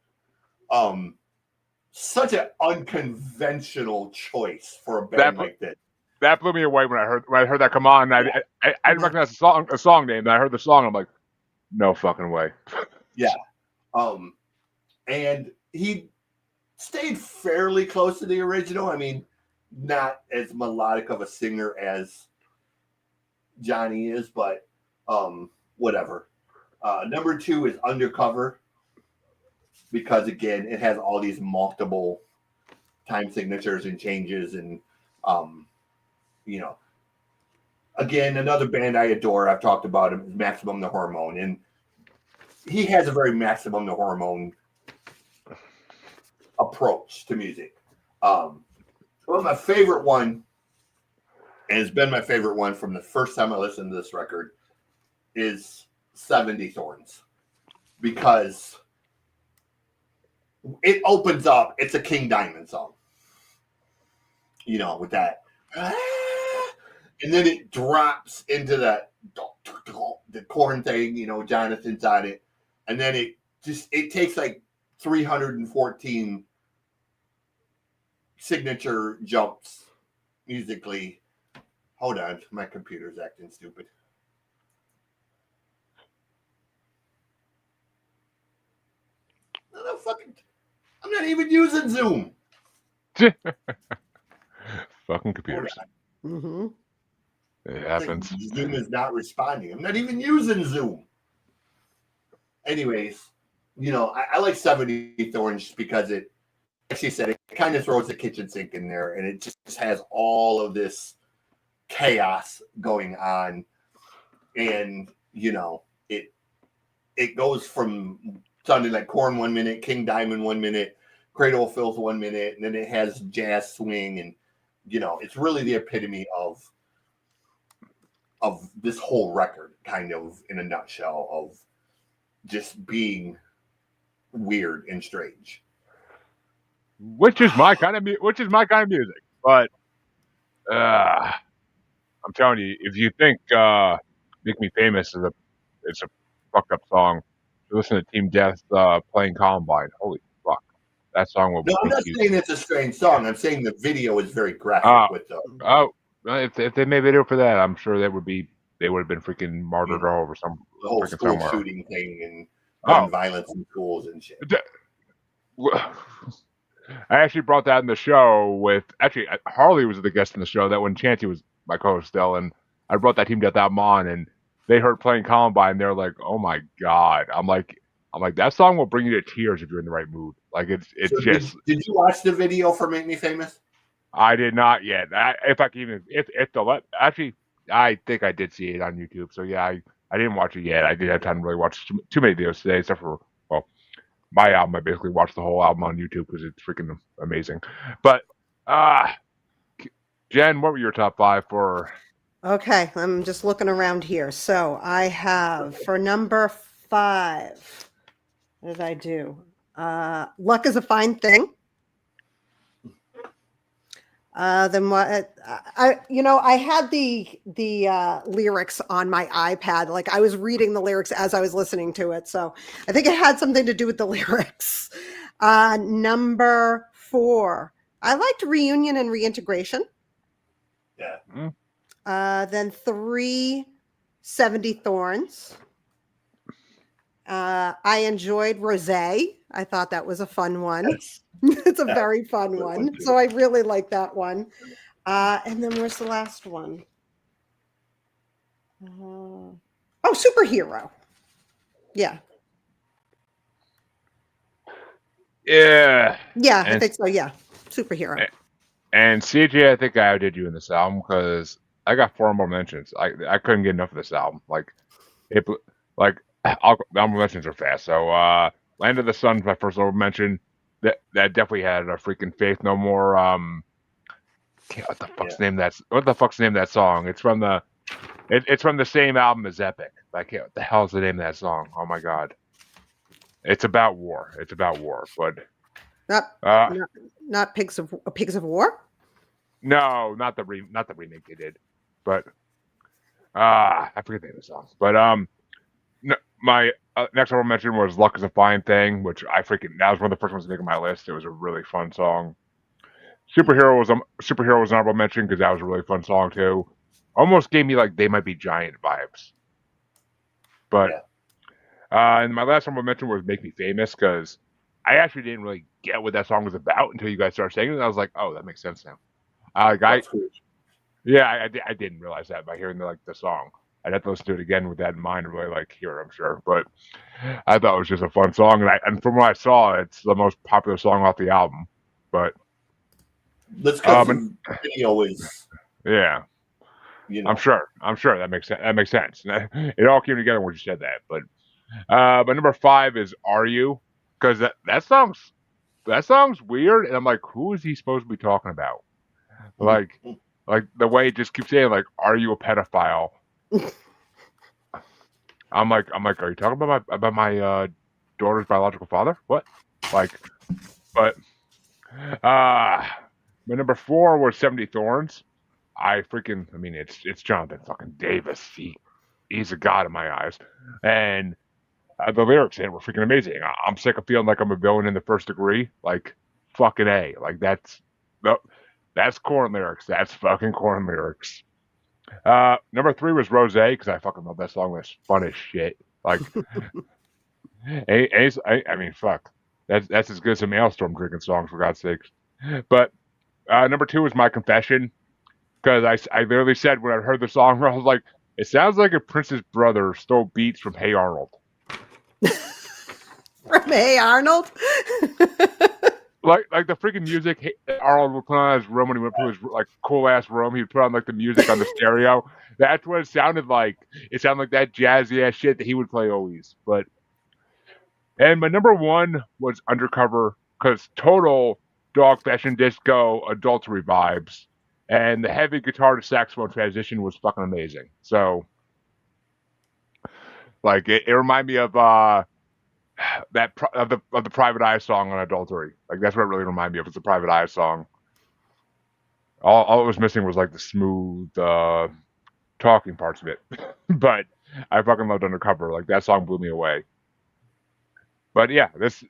Such an unconventional choice for a band like this. That blew me away when I heard that come on. I didn't recognize the song name. And I heard the song. I'm like, no fucking way. Yeah. And he stayed fairly close to the original. I mean, not as melodic of a singer as Johnny is, but whatever. Number 2 is Undercover, because again, it has all these multiple time signatures and changes, and you know, again, another band I adore. I've talked about him, is Maximum the Hormone, and he has a very Maximum the Hormone approach to music. Well, my favorite one, and it's been my favorite one from the first time I listened to this record, is 70 Thorns, because it opens up. It's a King Diamond song, you know, with that, and then it drops into the Korn thing. You know, Jonathan's on it, and then it takes like 314 signature jumps musically. Hold on, my computer's acting stupid. No, fucking, I'm not even using Zoom. Fucking computers. Mm-hmm. It happens. Zoom is not responding. I'm not even using Zoom. Anyways, you know, I like 70 Thorns because it, like she said, it kind of throws the kitchen sink in there, and it just has all of this chaos going on. And it goes from sounding like Korn 1 minute, King Diamond 1 minute, Cradle of Filth 1 minute, and then it has jazz swing, and it's really the epitome of this whole record, kind of in a nutshell, of just being weird and strange. Which is my kind of music. But I'm telling you, if you think "Make Me Famous" is a fucked up song, listen to Team Death playing Columbine. Holy fuck, that song will. No, I'm not saying it's a strange song. I'm saying the video is very graphic with the. If they made a video for that, I'm sure they would have been freaking martyred all over some the whole school somewhere. Shooting thing and gun violence in schools and shit. I actually brought that in the show with Harley was the guest in the show. That when Chanty was my co-host still, and I brought that Team Death album on, and they heard playing Columbine. They're like, "Oh my god!" I'm like, that song will bring you to tears if you're in the right mood. Like it's so just. Did you watch the video for "Make Me Famous"? I did not yet. If I can even, I think I did see it on YouTube. So yeah, I didn't watch it yet. I didn't have time to really watch too many videos today, except for my album. I basically watched the whole album on YouTube because it's freaking amazing. But Jen, what were your top 5 for? Okay, I'm just looking around here. So I have for number 5. What did I do? Luck is a Fine Thing. Then what? I had the lyrics on my iPad. Like I was reading the lyrics as I was listening to it, so I think it had something to do with the lyrics. Number 4, I liked Reunion and Reintegration. Yeah. Then 3, 70 Thorns. I enjoyed Rosé. I thought that was a fun one. Yes. It's a very fun one. So I really like that one. And then where's the last one? Superhero. Yeah. Yeah. Yeah, I think so. Yeah. Superhero. And CJ, I think I outdid you in this album because I got 4 more mentions. I couldn't get enough of this album. Honorable mentions are fast. So Land of the Sun is my first honorable mention. That definitely had a freaking Faith No More. What the fuck's the name of that song? It's from the same album as Epic. What the hell is the name of that song? Oh my god. It's about war. But not Pigs of War? No, not the remake they did. But I forget the name of the song. But my next honorable mention was "Luck is a Fine Thing," which that was one of the first ones to make on my list. It was a really fun song. Superhero was an honorable mention because that was a really fun song too. Almost gave me like They Might Be Giant vibes. But and my last honorable mention was "Make Me Famous" because I actually didn't really get what that song was about until you guys started saying it. And I was like, oh, that makes sense now. I didn't realize that by hearing the song. I'd have to listen to it again with that in mind and really hear it, I'm sure. But I thought it was just a fun song, and from what I saw, it's the most popular song off the album. But let's go. Video is I'm sure that makes sense. That makes sense. It all came together when you said that. But number 5 is "Are You?" because that song's weird, and I'm like, who is he supposed to be talking about? Like the way it just keeps saying "Are you a pedophile?" I'm like, are you talking about my daughter's biological father? What? But my number 4 was 70 Thorns. It's Jonathan fucking Davis. He's a god in my eyes, and the lyrics in it were freaking amazing. I'm sick of feeling like I'm a villain in the first degree. Fucking A. That's Korn lyrics. That's fucking Korn lyrics. Number 3 was Rosé because I fucking love that song. It's fun as shit. Fuck. That's as good as a Maelstrom drinking songs, for God's sakes. But number 2 was My Confession because I literally said when I heard the song, I was like, it sounds like if Prince's brother stole beats from Hey Arnold. From Hey Arnold? Like the freaking music Arnold would put on his room when he went to his like cool ass room. He'd put on like the music on the stereo. That's what it sounded like. It sounded like that jazzy ass shit that he would play always. And my number one was Undercover because total dog fashion disco adultery vibes, and the heavy guitar to saxophone transition was fucking amazing. So like it reminded me of of the Private Eye song on Adultery. Like that's what it really reminded me of. It's the Private Eye song. All it was missing was like the smooth talking parts of it. But I fucking loved Undercover. Like that song blew me away. But yeah, this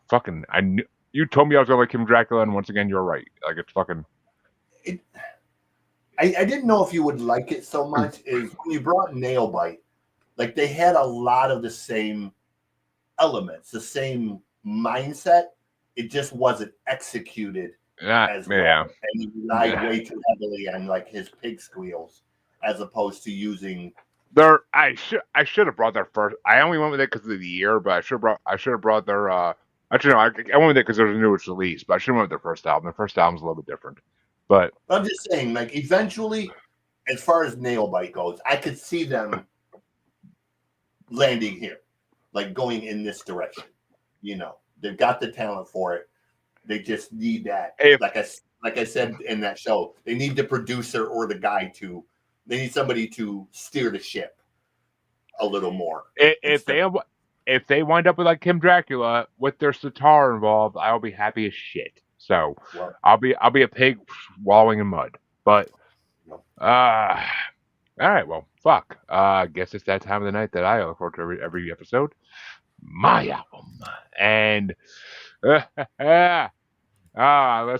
fucking I knew you told me I was gonna like Kim Dracula, and once again you're right. Like it's fucking. I didn't know if you would like it so much. Is when you brought Nailbite, like they had a lot of the same elements, the same mindset. It just wasn't executed as well. Yeah. And he relied way too heavily on like his pig squeals as opposed to using I should have brought their first. I only went with it because of the year, but I should have brought their actually no, I went with it because it was the newest release, but I should have went with their first album. Their first album's a little bit different. But I'm just saying, like eventually, as far as Nailbite goes, I could see them landing here, like going in this direction. You know, they've got the talent for it. They just need that. Like I said in that show, they need the producer or the guy to. They need somebody to steer the ship a little more. If they wind up with like Kim Dracula with their sitar involved, I'll be happy as shit. So I'll be a pig wallowing in mud. But all right, well, fuck. I guess it's that time of the night that I look forward to every episode. My album. And let's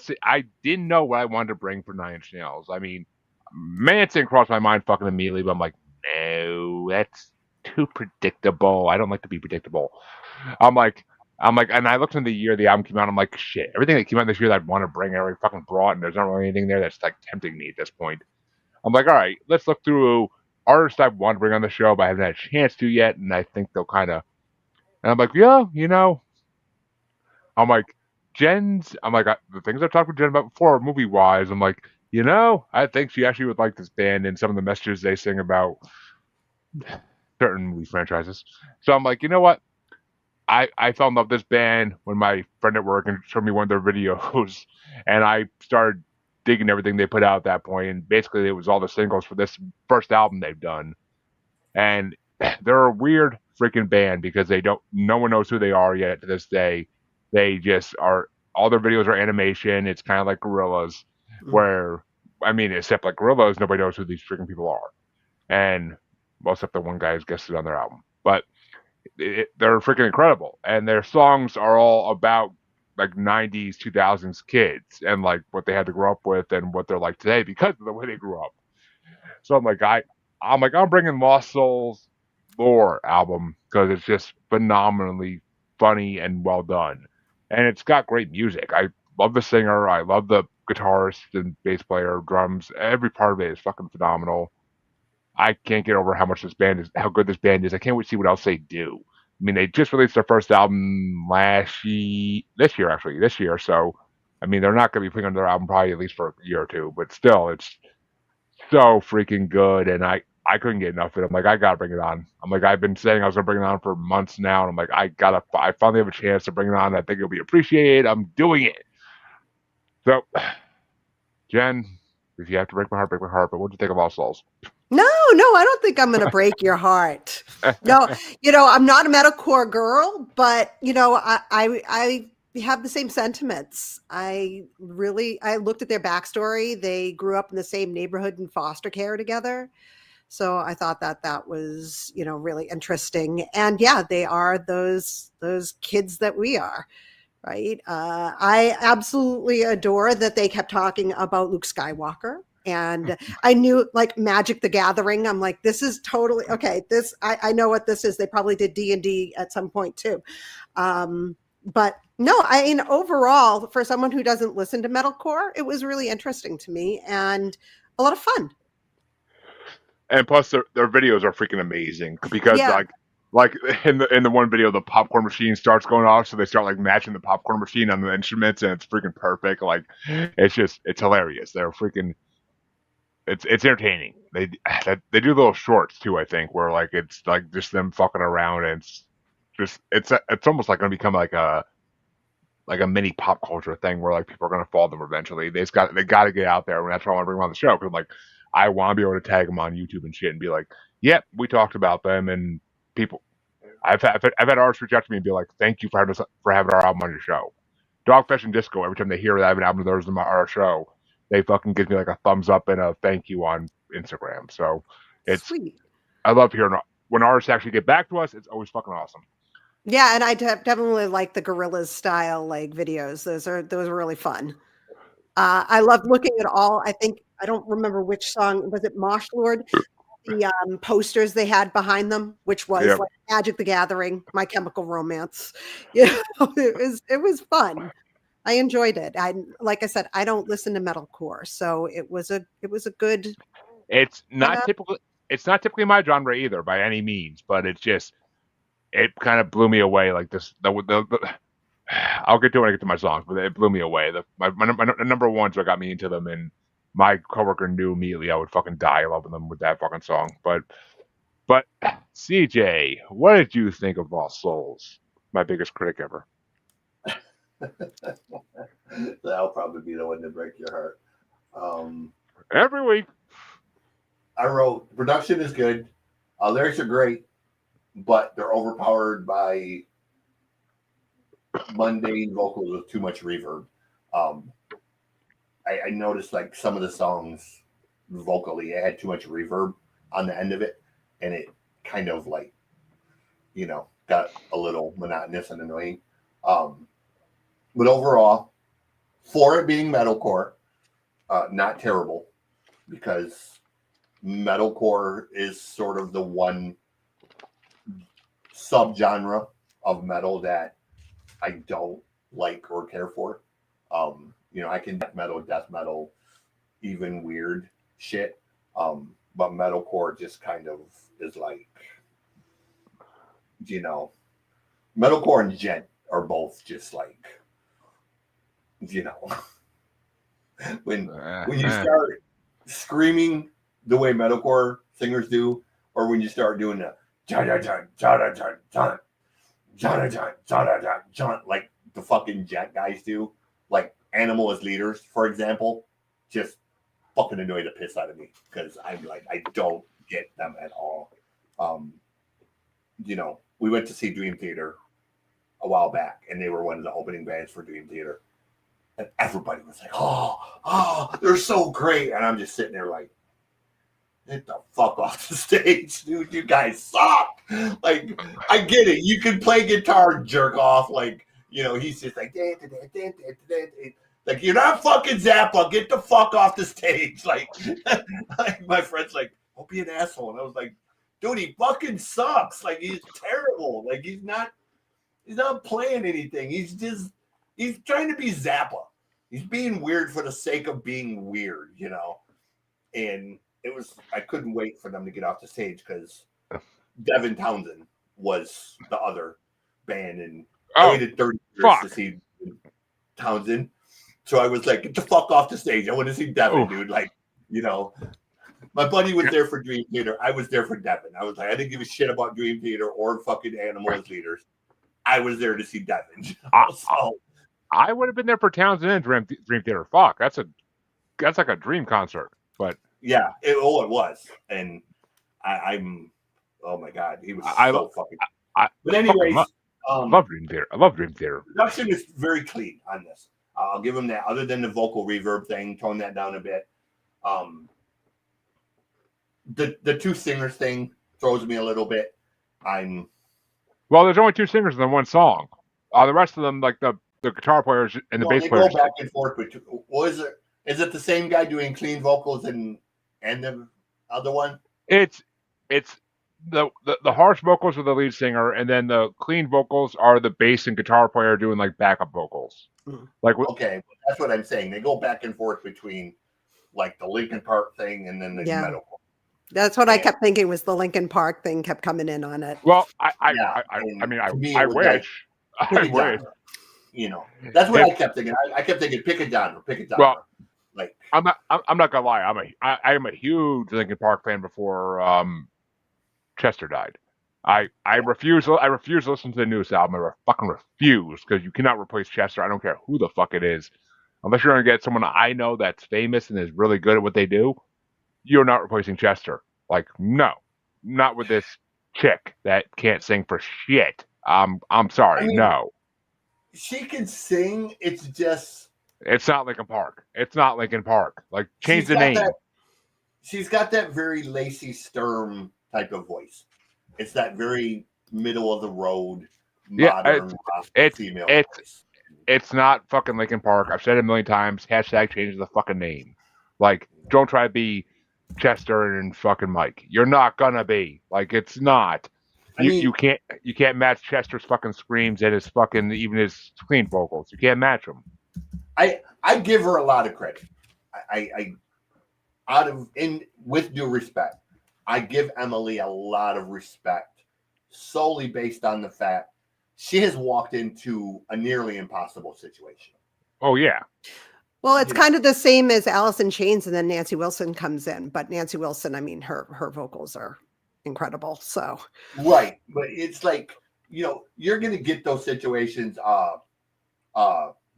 see. I didn't know what I wanted to bring for 9 Inch Nails. I mean, Manson crossed my mind fucking immediately, but I'm like, no, that's too predictable. I don't like to be predictable. I'm like, and I looked in the year the album came out. I'm like, shit, everything that came out this year that I'd want to bring, I already fucking brought, and there's not really anything there that's like tempting me at this point. I'm like, all right, let's look through artists I want to bring on the show, but I haven't had a chance to yet, and I think they'll kind of. And I'm like, yeah, you know. I'm like, the things I've talked with Jen about before, movie wise. I'm like, you know, I think she actually would like this band and some of the messages they sing about certain movie franchises. So I'm like, you know what? I fell in love with this band when my friend at work showed me one of their videos, and I started digging everything they put out at that point. And basically, it was all the singles for this first album they've done. And they're a weird freaking band because no one knows who they are yet to this day. They just are. All their videos are animation. It's kind of like Gorillaz, where I mean, except like Gorillaz, nobody knows who these freaking people are, and well, except the one guy who's guested on their album, but. They're freaking incredible, and their songs are all about like 90s 2000s kids and like what they had to grow up with and what they're like today because of the way they grew up. So I'm bringing Lost Souls Lore album because it's just phenomenally funny and well done, and it's got great music. I love the singer, I love the guitarist and bass player, drums, every part of it is fucking phenomenal. I can't get over how good this band is. I can't wait to see what else they do. I mean, they just released their first album this year. So, I mean, they're not going to be putting on their album probably at least for a year or two, but still, it's so freaking good. And I couldn't get enough of it. I'm like, I got to bring it on. I'm like, I've been saying I was going to bring it on for months now. And I'm like, I finally have a chance to bring it on. I think it'll be appreciated. I'm doing it. So, Jen, if you have to break my heart, break my heart. But what'd you think of Lost Souls? No, I don't think I'm going to break your heart. No, I'm not a metalcore girl, but I have the same sentiments. I looked at their backstory. They grew up in the same neighborhood in foster care together. So I thought that was, really interesting. And yeah, they are those kids that we are. Right. I absolutely adore that they kept talking about Luke Skywalker. And I knew like Magic the Gathering. I'm like, this is totally okay. I know what this is. They probably did D&D at some point too. But no, I mean, overall, for someone who doesn't listen to metalcore, it was really interesting to me and a lot of fun. And plus, their videos are freaking amazing because like in the one video, the popcorn machine starts going off, so they start like matching the popcorn machine on the instruments, and it's freaking perfect. Like it's hilarious. They're freaking it's entertaining. They do little shorts too, I think, where like it's like just them fucking around, and it's almost like gonna become like a mini pop culture thing where like people are gonna follow them eventually. They got to get out there, and that's why I want to bring them on the show because like I want to be able to tag them on YouTube and shit and be like, yep, we talked about them, and people. I've had artists reach out to me and be like, thank you for having our album on your show. Dogfish and Disco, every time they hear that I have an album of theirs on our show, they fucking give me like a thumbs up and a thank you on Instagram. So it's Sweet. I love hearing when artists actually get back to us. It's always fucking awesome. Yeah, and I definitely like the Gorillaz style like videos. Those are really fun. I love looking at all. I think I don't remember which song was it. Mosh Lord. The posters they had behind them, which was like Magic the Gathering, My Chemical Romance. Yeah, it was fun. I enjoyed it. Like I said, I don't listen to metalcore, so it was a good. It's not typically my genre either by any means, but it kind of blew me away. Like this, I'll get to it when I get to my songs, but it blew me away. My number one, so got me into them, and my coworker knew immediately I would fucking die loving them with that fucking song. But CJ, what did you think of Lost Souls? My biggest critic ever. That'll probably be the one to break your heart. Every week. I wrote, production is good. Lyrics are great, but they're overpowered by mundane vocals with too much reverb. I noticed like some of the songs vocally, it had too much reverb on the end of it, and it kind of like, got a little monotonous and annoying. But overall, for it being metalcore, not terrible, because metalcore is sort of the one subgenre of metal that I don't like or care for. I can death metal, even weird shit. But metalcore just kind of is like, metalcore and gent are both just like, when you start screaming the way metalcore singers do, or when you start doing the like the fucking jet guys do, like Animal as leaders, for example, just fucking annoy the piss out of me because I'm like, I don't get them at all. We went to see Dream Theater a while back, and they were one of the opening bands for Dream Theater, and everybody was like, oh, they're so great, and I'm just sitting there like, get the fuck off the stage, dude. You guys suck. Like, I get it. You can play guitar, jerk off. Like, he's just like, like, you're not fucking Zappa. Get the fuck off the stage. Like my friend's like, don't be an asshole. And I was like, dude, he fucking sucks. Like, he's terrible. Like, he's not playing anything. He's trying to be Zappa. He's being weird for the sake of being weird, And I couldn't wait for them to get off the stage because Devin Townsend was the other band, and I waited 30 years to see Townsend. So I was like, get the fuck off the stage. I want to see Devin, dude. Like, my buddy was there for Dream Theater. I was there for Devin. I was like, I didn't give a shit about Dream Theater or fucking Animal as leaders. I was there to see Devin. I would have been there for Townsend and Dream Theater. Fuck, that's like a dream concert. But yeah, it was, and I'm. Oh my god, he was so fucking. But anyways, I love Dream Theater. I love Dream Theater. Production is very clean on this. I'll give him that. Other than the vocal reverb thing, tone that down a bit. The two singers thing throws me a little bit. Well, there's only two singers in one song. The rest of them, like the guitar players and the bass players, go back and forth. Is it the same guy doing clean vocals and the other one? It's the harsh vocals are the lead singer, and then the clean vocals are the bass and guitar player doing like backup vocals. Like okay, that's what I'm saying. They go back and forth between like the Linkin Park thing and then the metalcore. That's what I And- kept thinking was the Linkin Park thing kept coming in on it. Well, Yeah, and mean, to me, I it was like, wish. pick I a wish. genre. You know, that's what If, I kept thinking. I kept thinking, pick a genre, pick a genre. well, Like, I'm not gonna lie. I am a huge Linkin Park fan before Chester died. I refuse to listen to the newest album. I fucking refuse, because you cannot replace Chester. I don't care who the fuck it is, unless you're gonna get someone I know that's famous and is really good at what they do. You're not replacing Chester. Like, no, not with this chick that can't sing for shit. I'm sorry, I mean, no. she can sing. It's just It's not Linkin Park. It's not Linkin Park. Like, change she's the got name. she's got that very Lacey Sturm type of voice. It's that very middle of the road, Yeah, modern female voice. It's not fucking Linkin Park. I've said it a million times. Hashtag change the fucking name. Like, don't try to be Chester and fucking Mike. You're not gonna be. Like, it's not. You can't match Chester's fucking screams and his fucking even his clean vocals. You can't match them. I give her a lot of credit. I with due respect, I give Emily a lot of respect solely based on the fact she has walked into a nearly impossible situation. Oh yeah. Well, it's kind of the same as Alice in Chains, and then Nancy Wilson comes in. But Nancy Wilson, I mean, her vocals are incredible. So right, but it's like, you're gonna get those situations.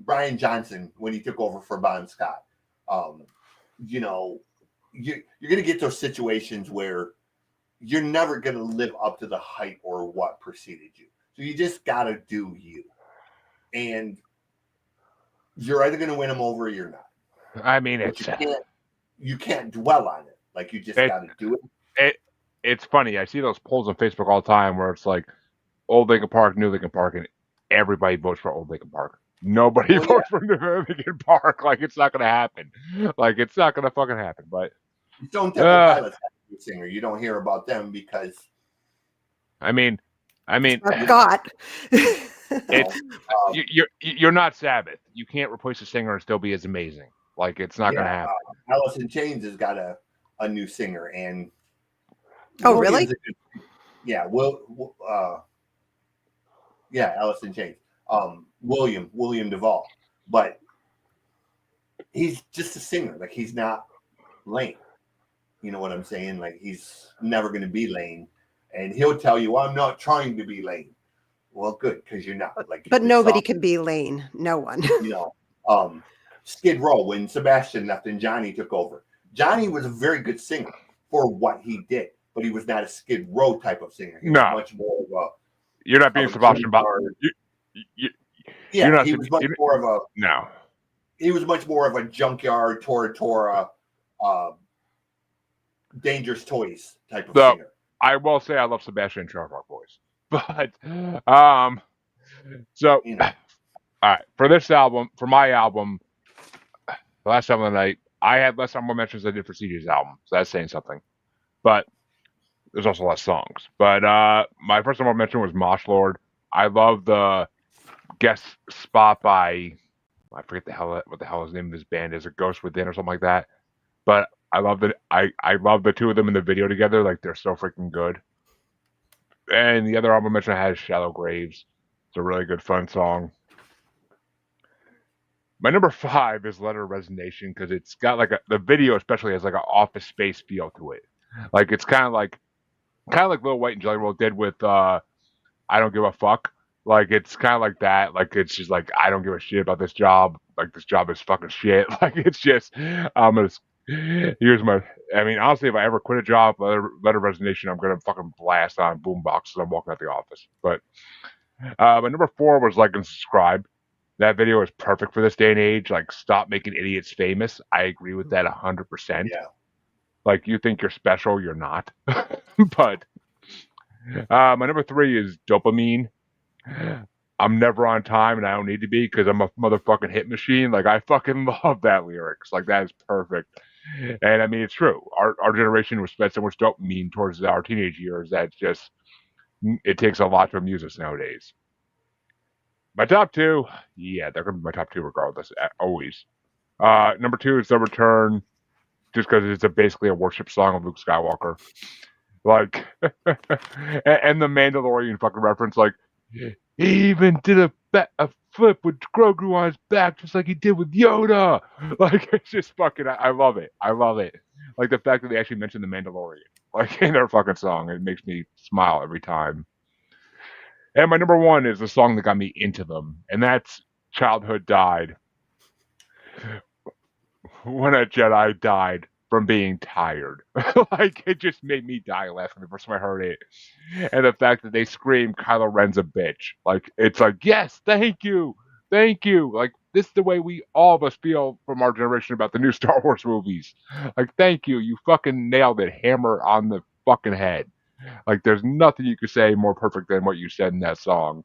Brian Johnson, when he took over for Bon Scott, you're gonna get those situations where you're never gonna live up to the hype or what preceded you. So you just gotta do you, and you're either gonna win them over or you're not. I mean, But you can't dwell on it. Like, you just gotta do it. It's funny. I see those polls on Facebook all the time where it's like old Linkin Park, new Linkin Park, and everybody votes for old Linkin Park. Nobody votes for new Linkin Park. Like, it's not gonna happen. Like, it's not gonna fucking happen. But Stone Temple Pilots has a new singer. You don't hear about them because I mean, God. you're not Sabbath. You can't replace a singer and still be as amazing. Like, it's not gonna happen. Alice in Chains has got a new singer, and really? Alice in Chains. William Duvall, but he's just a singer. Like, he's not Lane. You know what I'm saying? Like, he's never going to be Lane, and he'll tell you, "I'm not trying to be Lane." Well, good, because you're not. Like, but nobody can be Lane. No one. Skid Row, when Sebastian left and Johnny took over. Johnny was a very good singer for what he did, but he was not a Skid Row type of singer. He was much more of a. You're not being Sebastian Bach. He was much more of a. No. He was much more of a junkyard, Tora, Dangerous Toys type of singer. I will say I love Sebastian and Charles Rock voice, but so all right, for this album, for my album, the last album of the night, I had less honorable mentions than I did for CJ's album, so that's saying something. But there's also less songs. But my first honorable mention was Mosh Lord. I love the guest spot by, I forget what the hell his name of his band is, a Ghost Within or something like that. But I love that I love the two of them in the video together. Like, they're so freaking good. And the other album I mentioned has Shallow Graves. It's a really good fun song. My number 5 is Letter of Resignation, because it's got like the video especially has like an Office Space feel to it. Like, it's kind of like Lil White and Jelly Roll did with I Don't Give a Fuck. Like, it's kind of like that. Like, it's just like, I don't give a shit about this job. Like, this job is fucking shit. Like, it's just, here's my, I mean, honestly, if I ever quit a job, letter of resignation, I'm going to fucking blast on boombox as I'm walking out the office. But my number 4 was Like and Subscribe. That video is perfect for this day and age. Like, stop making idiots famous. I agree with that 100%. Yeah. Like, you think you're special, you're not. But my number 3 is Dopamine. I'm never on time and I don't need to be because I'm a motherfucking hit machine. Like, I fucking love that lyrics. Like, that is perfect. And I mean, it's true. Our generation was spent so much dopamine towards our teenage years that it takes a lot to amuse us nowadays. My top 2, yeah, they're going to be my top 2 regardless, always. Number 2 is The Return. just because it's basically a worship song of Luke Skywalker. Like, and the Mandalorian fucking reference, like, he even did a flip with Grogu on his back, just like he did with Yoda. Like, it's just fucking, I love it. I love it. Like, the fact that they actually mentioned the Mandalorian, like, in their fucking song, it makes me smile every time. And my number one is the song that got me into them, and that's Childhood Died. When a Jedi died from being tired. Like, it just made me die laughing the first time I heard it. And the fact that they scream Kylo Ren's a bitch. Like, it's like, yes, thank you. Thank you. Like, this is the way we all of us feel from our generation about the new Star Wars movies. Like, thank you. You fucking nailed it. Hammer on the fucking head. Like, there's nothing you could say more perfect than what you said in that song.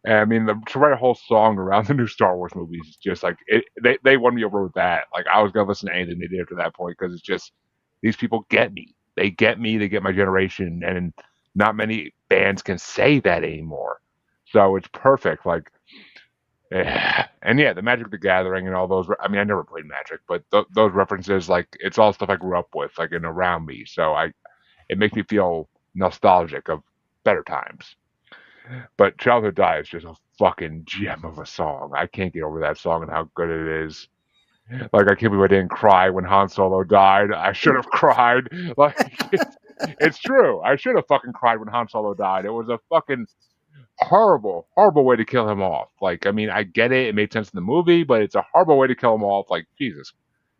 And I mean, to write a whole song around the new Star Wars movies is just like they won me over with that. Like, I was gonna listen to anything they did after that point because it's just these people get me. They get me. They get my generation, and not many bands can say that anymore. So it's perfect. Like, and yeah, the Magic the Gathering and all those. I mean, I never played Magic, but those references, like, it's all stuff I grew up with, like, and around me. So it makes me feel nostalgic of better times. But Childhood Die is just a fucking gem of a song. I can't get over that song and how good it is. Like, I can't believe I didn't cry when Han Solo died. I should have cried. Like, it's true. I should have fucking cried when Han Solo died. It was a fucking horrible, horrible way to kill him off. Like, I mean, I get it. It made sense in the movie, but it's a horrible way to kill him off. Like, Jesus.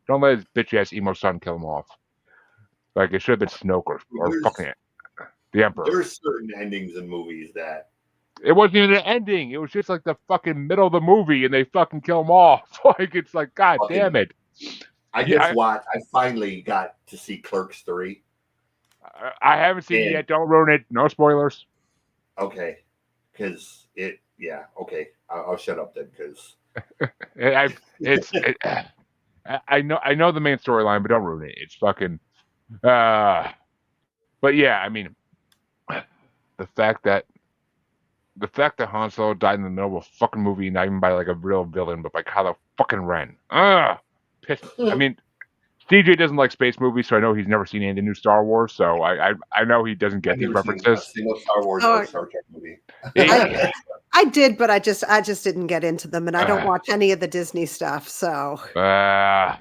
Don't let his bitch ass emo son kill him off. Like, it should have been Snoke or fucking the Emperor. There's certain endings in movies that it wasn't even an ending. It was just like the fucking middle of the movie, and they fucking kill him off. Like, it's like, God damn it. I finally got to see Clerks 3. I haven't seen it yet. Don't ruin it. No spoilers. Okay. Because okay. I'll shut up then, because I know the main storyline, but don't ruin it. It's fucking but yeah, I mean, the fact that Han Solo died in the middle of a fucking movie, not even by like a real villain, but by Kylo fucking Ren. Pissed. I mean, DJ doesn't like space movies, so I know he's never seen any of the new Star Wars. So I know he doesn't get these references. A single Star Wars or Star Trek movie. I did, but I just didn't get into them, and I don't watch any of the Disney stuff. So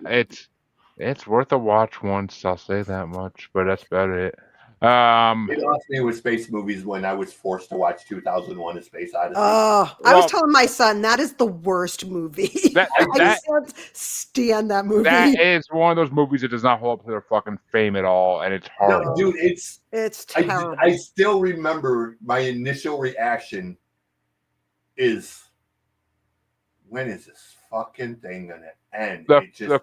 it's worth a watch once. I'll say that much, but that's about it. It lost me with space movies when I was forced to watch 2001: A Space Odyssey. Oh, I was telling my son that is the worst movie. I can't stand that movie. That is one of those movies that does not hold up to their fucking fame at all, and it's horrible. No, dude, it's terrible. I still remember my initial reaction is, when is this fucking thing gonna end? The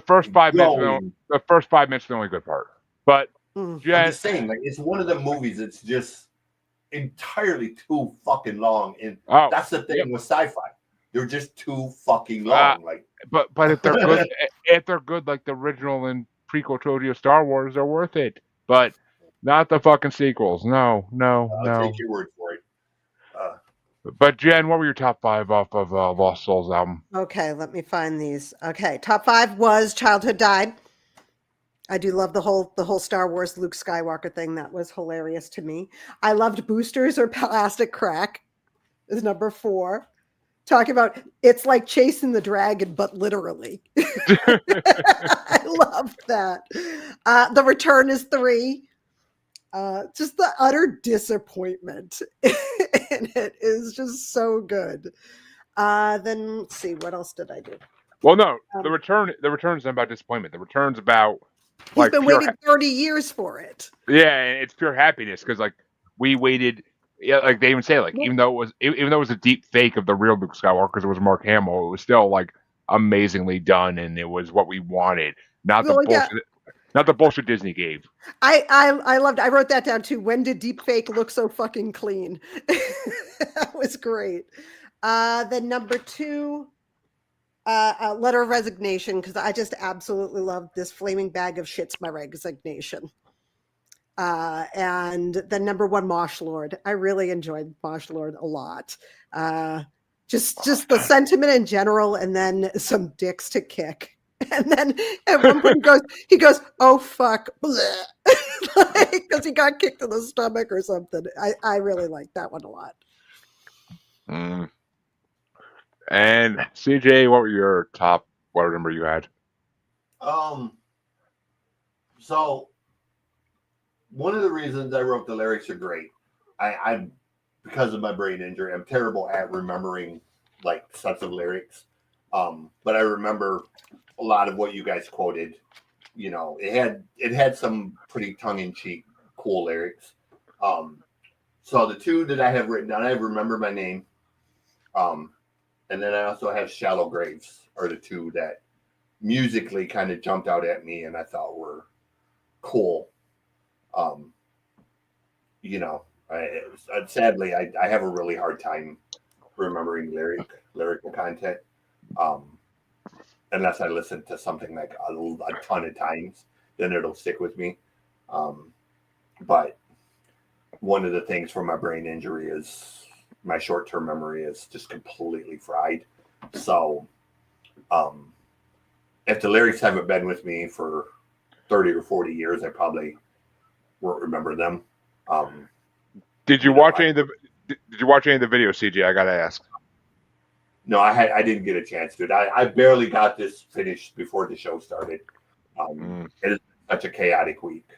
first 5 minutes. The first 5 minutes are the only good part. But I'm just saying, like, it's one of the movies that's just entirely too fucking long, and that's the thing with sci-fi. They're just too fucking long. But if they're good, like the original and prequel trilogy of Star Wars, they're worth it. But not the fucking sequels. No. I'll take your word for it. But Jen, what were your top 5 off of Lost Souls album? Okay, let me find these. Okay, top 5 was Childhood Died. I do love the whole Star Wars Luke Skywalker thing. That was hilarious to me. I loved Boosters or Plastic Crack is number 4. Talking about it's like chasing the dragon, but literally. I love that. The Return is 3. Just the utter disappointment in it is just so good. Then let's see, what else did I do? Well, no, the return is not about disappointment. The return's about he's been waiting 30 years for it. Yeah, and it's pure happiness because like we waited. Yeah, like they even say, like even though it was a deep fake of the real Luke Skywalker because it was Mark Hamill, it was still like amazingly done, and it was what we wanted, not the bullshit. Not the bullshit Disney gave. I loved. I wrote that down too. When did deepfake look so fucking clean? That was great. Then number 2, Letter of Resignation, because I just absolutely loved this flaming bag of shit's my resignation. And then number 1, Mosh Lord. I really enjoyed Mosh Lord a lot. Just the sentiment in general, and then some dicks to kick. And then at one point he goes, "Oh fuck," because he got kicked in the stomach or something. I really like that one a lot. Mm. And CJ, what were your top? What number you had? So one of the reasons I wrote the lyrics are great. I'm because of my brain injury, I'm terrible at remembering like sets of lyrics. But I remember a lot of what you guys quoted. You know, it had some pretty tongue in cheek, cool lyrics. So the two that I have written down, I have Remember My Name. And then I also have Shallow Graves are the two that musically kind of jumped out at me and I thought were cool. You know, sadly, I have a really hard time remembering lyrical content. Unless I listen to something like a ton of times, then it'll stick with me. But one of the things from my brain injury is my short-term memory is just completely fried. So if the lyrics haven't been with me for 30 or 40 years, I probably won't remember them. Did you watch any of the videos, CJ? I gotta ask. No, I didn't get a chance to. I barely got this finished before the show started. It is such a chaotic week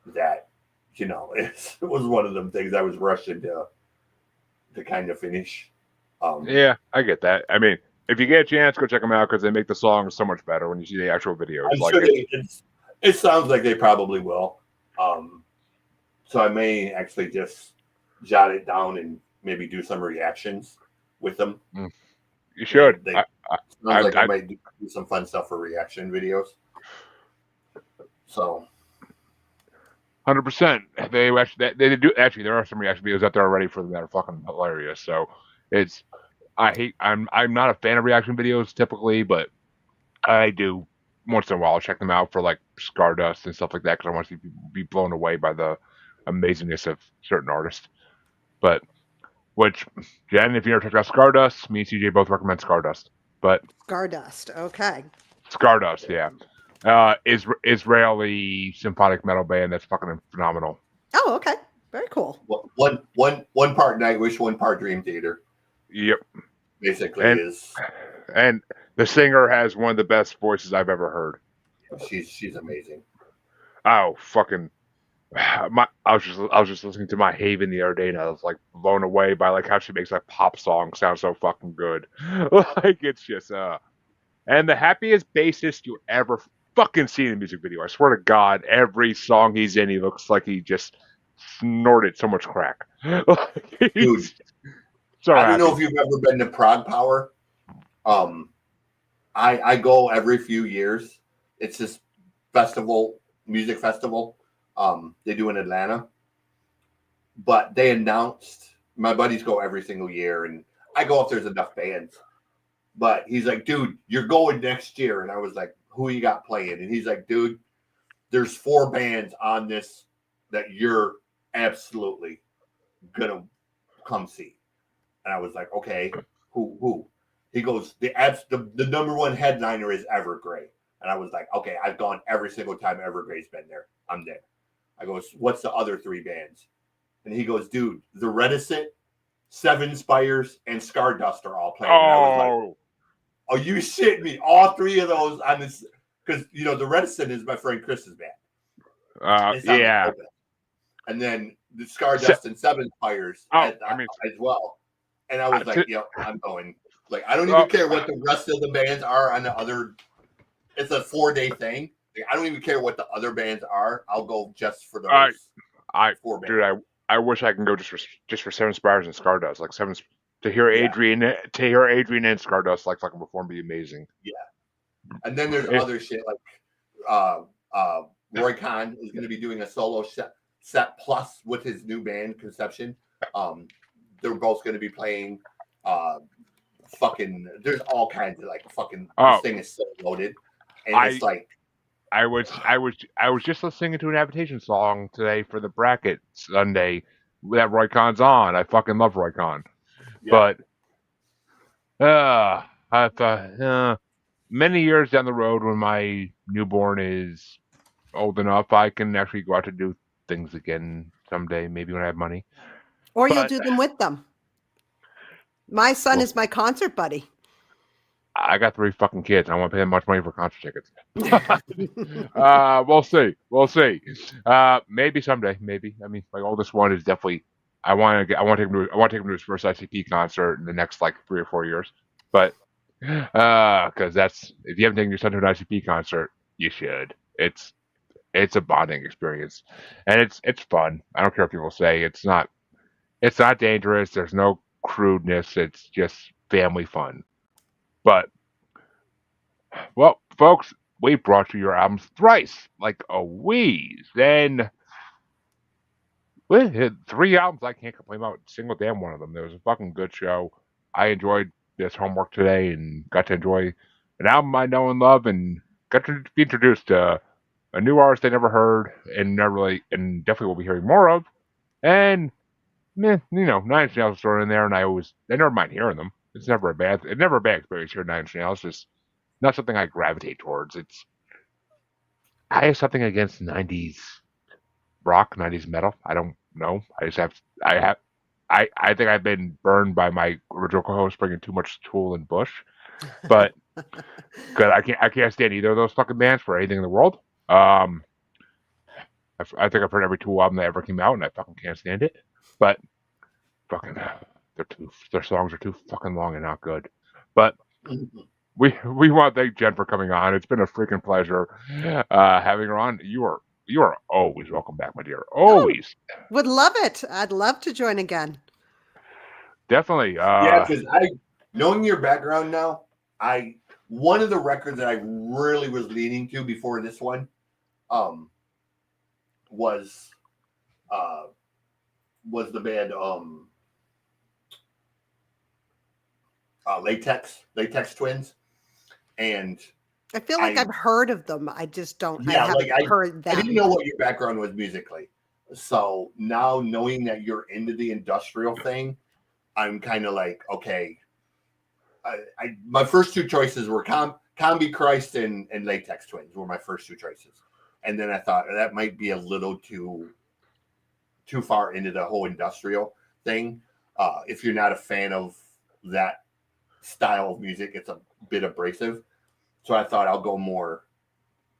that, you know, it was one of them things I was rushing to kind of finish. Yeah, I get that. I mean, if you get a chance, go check them out because they make the songs so much better when you see the actual videos. I'm sure it sounds like they probably will. So I may actually just jot it down and maybe do some reactions with them. You should. Sounds like I might do some fun stuff for reaction videos. So, 100%. They do. Actually, there are some reaction videos out there already for them that are fucking hilarious. So it's. I'm not a fan of reaction videos typically, but I do once in a while check them out for like Stardust and stuff like that because I want to be blown away by the amazingness of certain artists. But which, Jen, if you ever checked out Stardust, me and CJ both recommend Stardust. But Stardust, okay. Stardust, yeah. Israeli symphonic metal band that's fucking phenomenal. Oh, okay. Very cool. One part Nightwish, one part Dream Theater. Yep. Basically is. And the singer has one of the best voices I've ever heard. She's amazing. Oh, fucking. I was just listening to My Haven the other day and I was like blown away by like how she makes like pop songs sound so fucking good. Like it's just and the happiest bassist you ever fucking see in a music video. I swear to God, every song he's in, he looks like he just snorted so much crack. Dude, so I don't know if you've ever been to Prague Power. I go every few years. It's this music festival. They do in Atlanta, but they announced, my buddies go every single year and I go if there's enough bands, but he's like, dude, you're going next year. And I was like, who you got playing? And he's like, dude, there's 4 bands on this that you're absolutely gonna come see. And I was like, okay, who? He goes, the number one headliner is Evergrey. And I was like, okay, I've gone every single time Evergrey's been there. I'm there. I goes, what's the other 3 bands? And he goes, dude, The Reticent, Seven Spires, and Stardust are all playing. And I was like, are you shitting me? All 3 of those on this, because you know The Reticent is my friend Chris's band. Yeah. Like and then the Stardust and Seven Spires as well. And I was like, yep, I'm going. Like I don't even care what the rest of the bands are on the other. It's a 4-day thing. Like, I don't even care what the other bands are. I'll go just for those 4 bands. Dude, I wish I can go just for Seven Spires and Stardust. Like to hear Adrian and Stardust like fucking perform be amazing. Yeah. And then there's other shit like Roy Khan is going to be doing a solo set plus with his new band Conception. They're both going to be playing fucking. There's all kinds of like fucking. This thing is so loaded, and it's like. I was just listening to an Habitation song today for the bracket Sunday that Roy Khan's on. I fucking love Roy Khan, but I thought many years down the road when my newborn is old enough, I can actually go out to do things again someday, maybe when I have money. Or you'll But do them with them. My son well, is my concert buddy. I got 3 fucking kids. I don't want to pay that much money for concert tickets. We'll see. We'll see. Maybe someday. Maybe. I mean, my oldest one is definitely. I want to take him to. I want to take him to his first ICP concert in the next like 3 or 4 years. But because that's if you haven't taken your son to an ICP concert, you should. It's a bonding experience, and it's fun. I don't care what people say. It's not. It's not dangerous. There's no crudeness. It's just family fun. But well, folks, we brought you your albums thrice, like a wheeze. Then we hit 3 albums. I can't complain about a single damn one of them. It was a fucking good show. I enjoyed this homework today and got to enjoy an album I know and love, and got to be introduced to a new artist I never heard and never really, and definitely will be hearing more of. And Nine Inch Nails is thrown in there, and I never mind hearing them. It's never a bad experience hearing Nine Inch Nails. Just not something I gravitate towards. I have something against '90s rock, '90s metal. I don't know. I think I've been burned by my original co-host bringing too much Tool and Bush, but because I can't stand either of those fucking bands for anything in the world. I think I've heard every Tool album that ever came out, and I fucking can't stand it. But fucking, their songs are too fucking long and not good. But we want to thank Jen for coming on. It's been a freaking pleasure having her on. You are always welcome back, my dear. Always. Would love it. I'd love to join again. Definitely. Yeah, because knowing your background now, one of the records that I really was leaning to before this one, was the band Latex Twins, and I feel like I've heard of them. I just don't. Yeah, I haven't heard them. I didn't know what your background was musically, so now knowing that you're into the industrial thing, I'm kind of like, okay. My first 2 choices were Combi Christ and Latex Twins were my first 2 choices, and then I thought that might be a little too far into the whole industrial thing. If you're not a fan of that style of music, it's a bit abrasive. So I thought I'll go more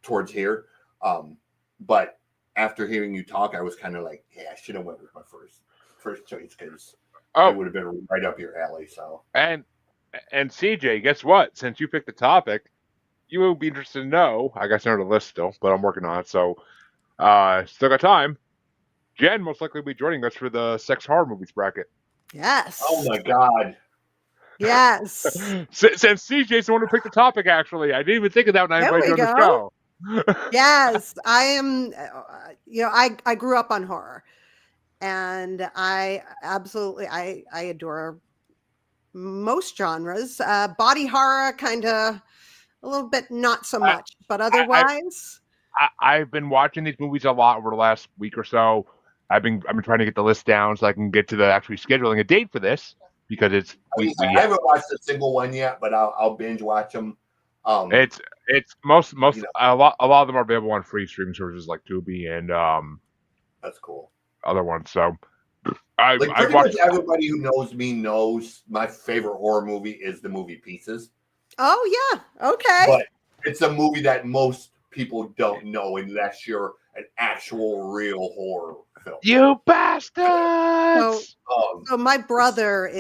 towards here. But after hearing you talk, I was kind of like, yeah, I should have went with my first choice because it would have been right up your alley. So and CJ, guess what? Since you picked the topic, you will be interested to know. I got to know the list still, but I'm working on it. So still got time. Jen most likely will be joining us for the sex horror movies bracket. Yes. Oh my God. Yes. Since CJ's the one who picked the topic, actually, I didn't even think of that when I invited you on the show. Yes, I am. I grew up on horror, and I absolutely I adore most genres. Body horror, kind of a little bit, not so much, but otherwise. I've been watching these movies a lot over the last week or so. I've been trying to get the list down so I can get to the actually scheduling a date for this because it's. I haven't watched a single one yet, but I'll binge watch them. It's most a lot of them are available on free streaming services like Tubi and that's cool. Other ones. So pretty much everybody who knows me knows my favorite horror movie is the movie Pieces. Oh yeah, okay. But it's a movie that most people don't know unless you're an actual real horror film. You bastards! So my brother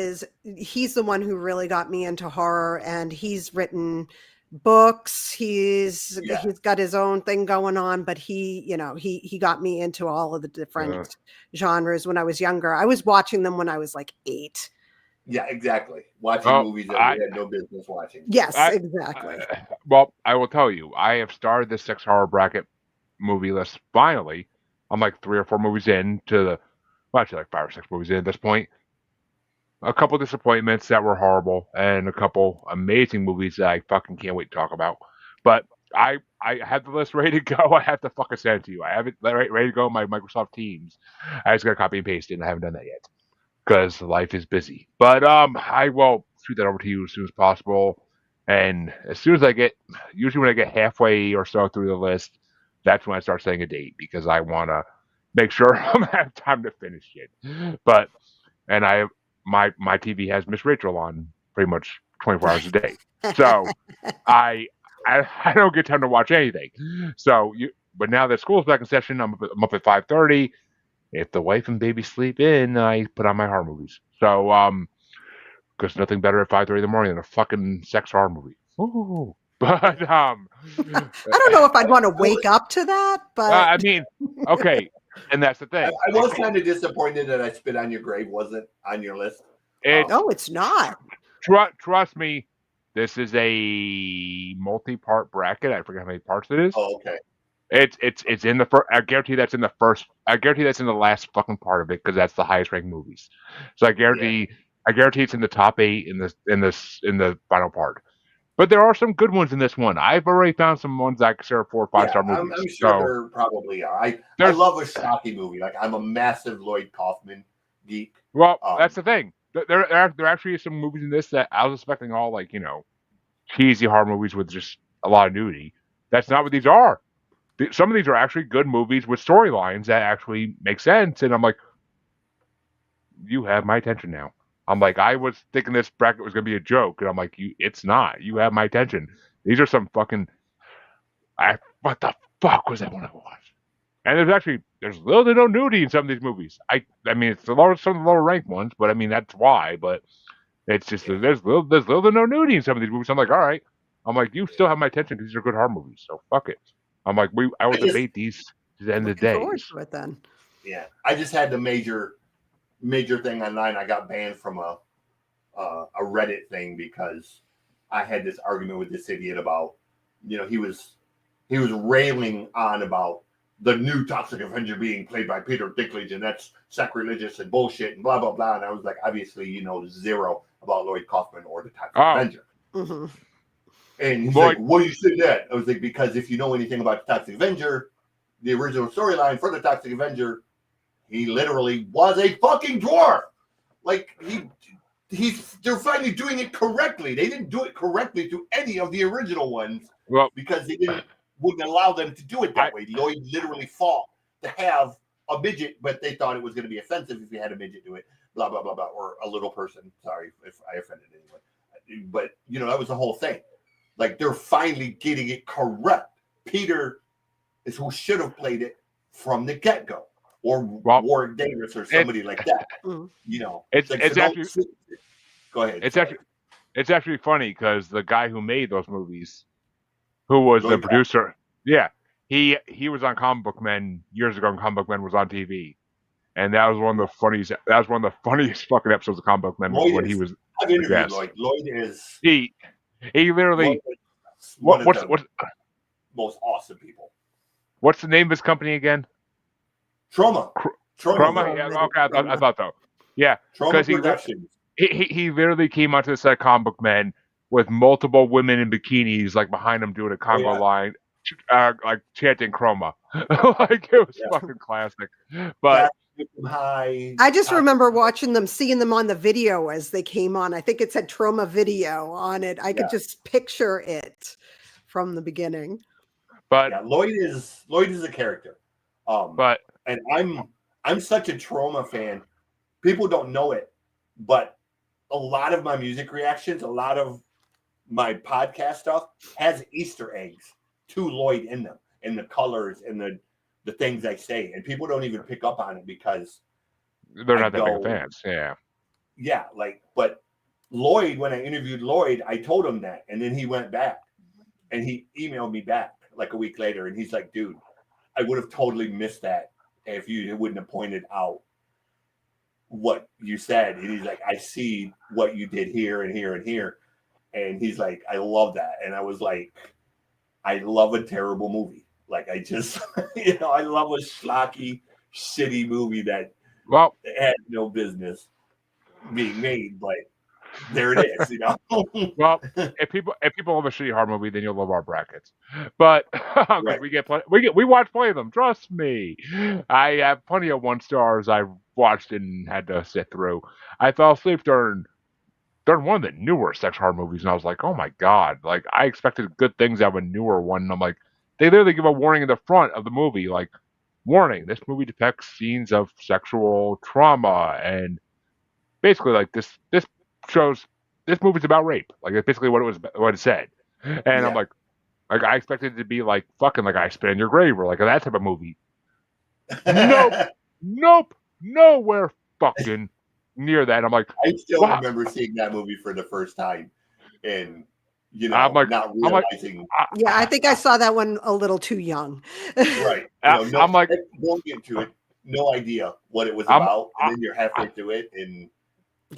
he's the one who really got me into horror, and he's written books. He's got his own thing going on, but he got me into all of the different genres when I was younger. I was watching them when I was like 8. Yeah, exactly. Watching movies that we had no business watching. Yes, exactly. Well, I will tell you, I have started this sex horror bracket movie list finally. I'm like 3 or 4 movies actually like 5 or 6 movies in at this point. A couple disappointments that were horrible, and a couple amazing movies that I fucking can't wait to talk about. But I have the list ready to go. I have to fucking send it to you. I have it ready to go on my Microsoft Teams. I just got to copy and paste it, and I haven't done that yet because life is busy. But shoot that over to you as soon as possible. And as soon as usually when I get halfway or so through the list, that's when I start setting a date because I want to make sure I'm gonna have time to finish it. But and my TV has Miss Rachel on pretty much 24 hours a day, so I don't get time to watch anything. But now that school's back in session, I'm up at 5:30. If the wife and baby sleep in, I put on my horror movies. So because nothing better at 5:30 in the morning than a fucking sex horror movie. Ooh. But I don't know if I'd want to wake up to that, but I mean, okay, and that's the thing. I was kind of disappointed that I Spit on Your Grave wasn't on your list. no, it's not. Trust me, this is a multi-part bracket. I forget how many parts it is. Oh, okay. It's in the first. I guarantee that's in the first. I guarantee that's in the last fucking part of it because that's the highest ranked movies. So I guarantee it's in the top 8 in the final part. But there are some good ones in this one. I've already found some ones that I consider 4 or 5 star movies. I'm sure there probably are. I love a shocky movie. Like I'm a massive Lloyd Kaufman geek. Well, that's the thing. There actually is some movies in this that I was expecting all cheesy horror movies with just a lot of nudity. That's not what these are. Some of these are actually good movies with storylines that actually make sense. And I'm like, you have my attention now. I'm like, I was thinking this bracket was going to be a joke. And I'm like, it's not. You have my attention. These are some fucking... what the fuck was that one I watched? And there's little to no nudity in some of these movies. I mean, it's some of the lower ranked ones, but I mean, that's why. But it's just, there's little to no nudity in some of these movies. I'm like, all right. I'm like, you still have my attention because these are good horror movies. So fuck it. I'm like, I will debate these to the end of the day. Forward to it then. Yeah, I just had the major thing online. I got banned from a Reddit thing because I had this argument with this idiot about, he was railing on about the new Toxic Avenger being played by Peter Dinklage, and that's sacrilegious and bullshit and blah blah blah. And I was like, obviously, zero about Lloyd Kaufman or the Toxic Avenger. Mm-hmm. And he's like, "What do you say that?" I was like, "Because if you know anything about the Toxic Avenger, the original storyline for the Toxic Avenger, he literally was a fucking dwarf. Like they're finally doing it correctly. They didn't do it correctly to any of the original ones, because they wouldn't allow them to do it that way. Lloyd literally fought to have a midget, but they thought it was going to be offensive if you had a midget do it. Blah blah blah blah, or a little person. Sorry if I offended anyone, but that was the whole thing. Like, they're finally getting it correct. Peter is who should have played it from the get-go, or Warwick Davis or somebody like that. It's actually go ahead. It's actually funny because the guy who made those movies, who was the producer, he was on Comic Book Men years ago. When Comic Book Men was on TV, and that was one of the funniest. That was one of the funniest fucking episodes of Comic Book Men when he was. I've interviewed Lloyd. Lloyd is he literally what's most awesome people. What's the name of his company again? Trauma. Yeah, okay, I thought so. Yeah, because he literally came onto the set of Comic Book Men with multiple women in bikinis, like behind him doing a Congo line, like chanting Chroma. Like, it was fucking classic. But I just remember seeing them on the video as they came on. I think it said Trauma Video on it. I could just picture it from the beginning. But Lloyd is a character. And I'm such a Trauma fan. People don't know it, but a lot of my music reactions, a lot of my podcast stuff has Easter eggs to Lloyd in them, and the colors and the things I say, and people don't even pick up on it because they're not that big of fans. Yeah, but Lloyd, when I interviewed Lloyd, I told him that, and then he went back and he emailed me back like a week later, and he's like, "Dude, I would have totally missed that if you wouldn't have pointed out what you said." And he's like, "I see what you did here and here and here," and he's like, "I love that." And I was like, "I love a terrible movie. Like, I just, I love a schlocky, shitty movie that had no business being made, but there it is, Well, if people love a shitty horror movie, then you'll love our brackets. But we watch plenty of them. Trust me, I have plenty of 1 stars I've watched and had to sit through. I fell asleep during they're one of the newer sex horror movies, and I was like, oh my god, like I expected good things out of a newer one. And I'm like, they literally give a warning in the front of the movie, like, warning: this movie depicts scenes of sexual trauma, and basically, like this shows this movie's about rape. Like that's basically what it said. And I'm Yeah. like I expected it to be like fucking like I Spit in Your Grave or like that type of movie. Nope, nope, nowhere fucking near that. I'm like, I still wow. remember seeing that movie for the first time, and I'm like, not I'm like, realizing. Yeah, I think I saw that one a little too young. Right. No, I'm like, going into it, no idea what it was I'm, about, and then you're halfway through it, and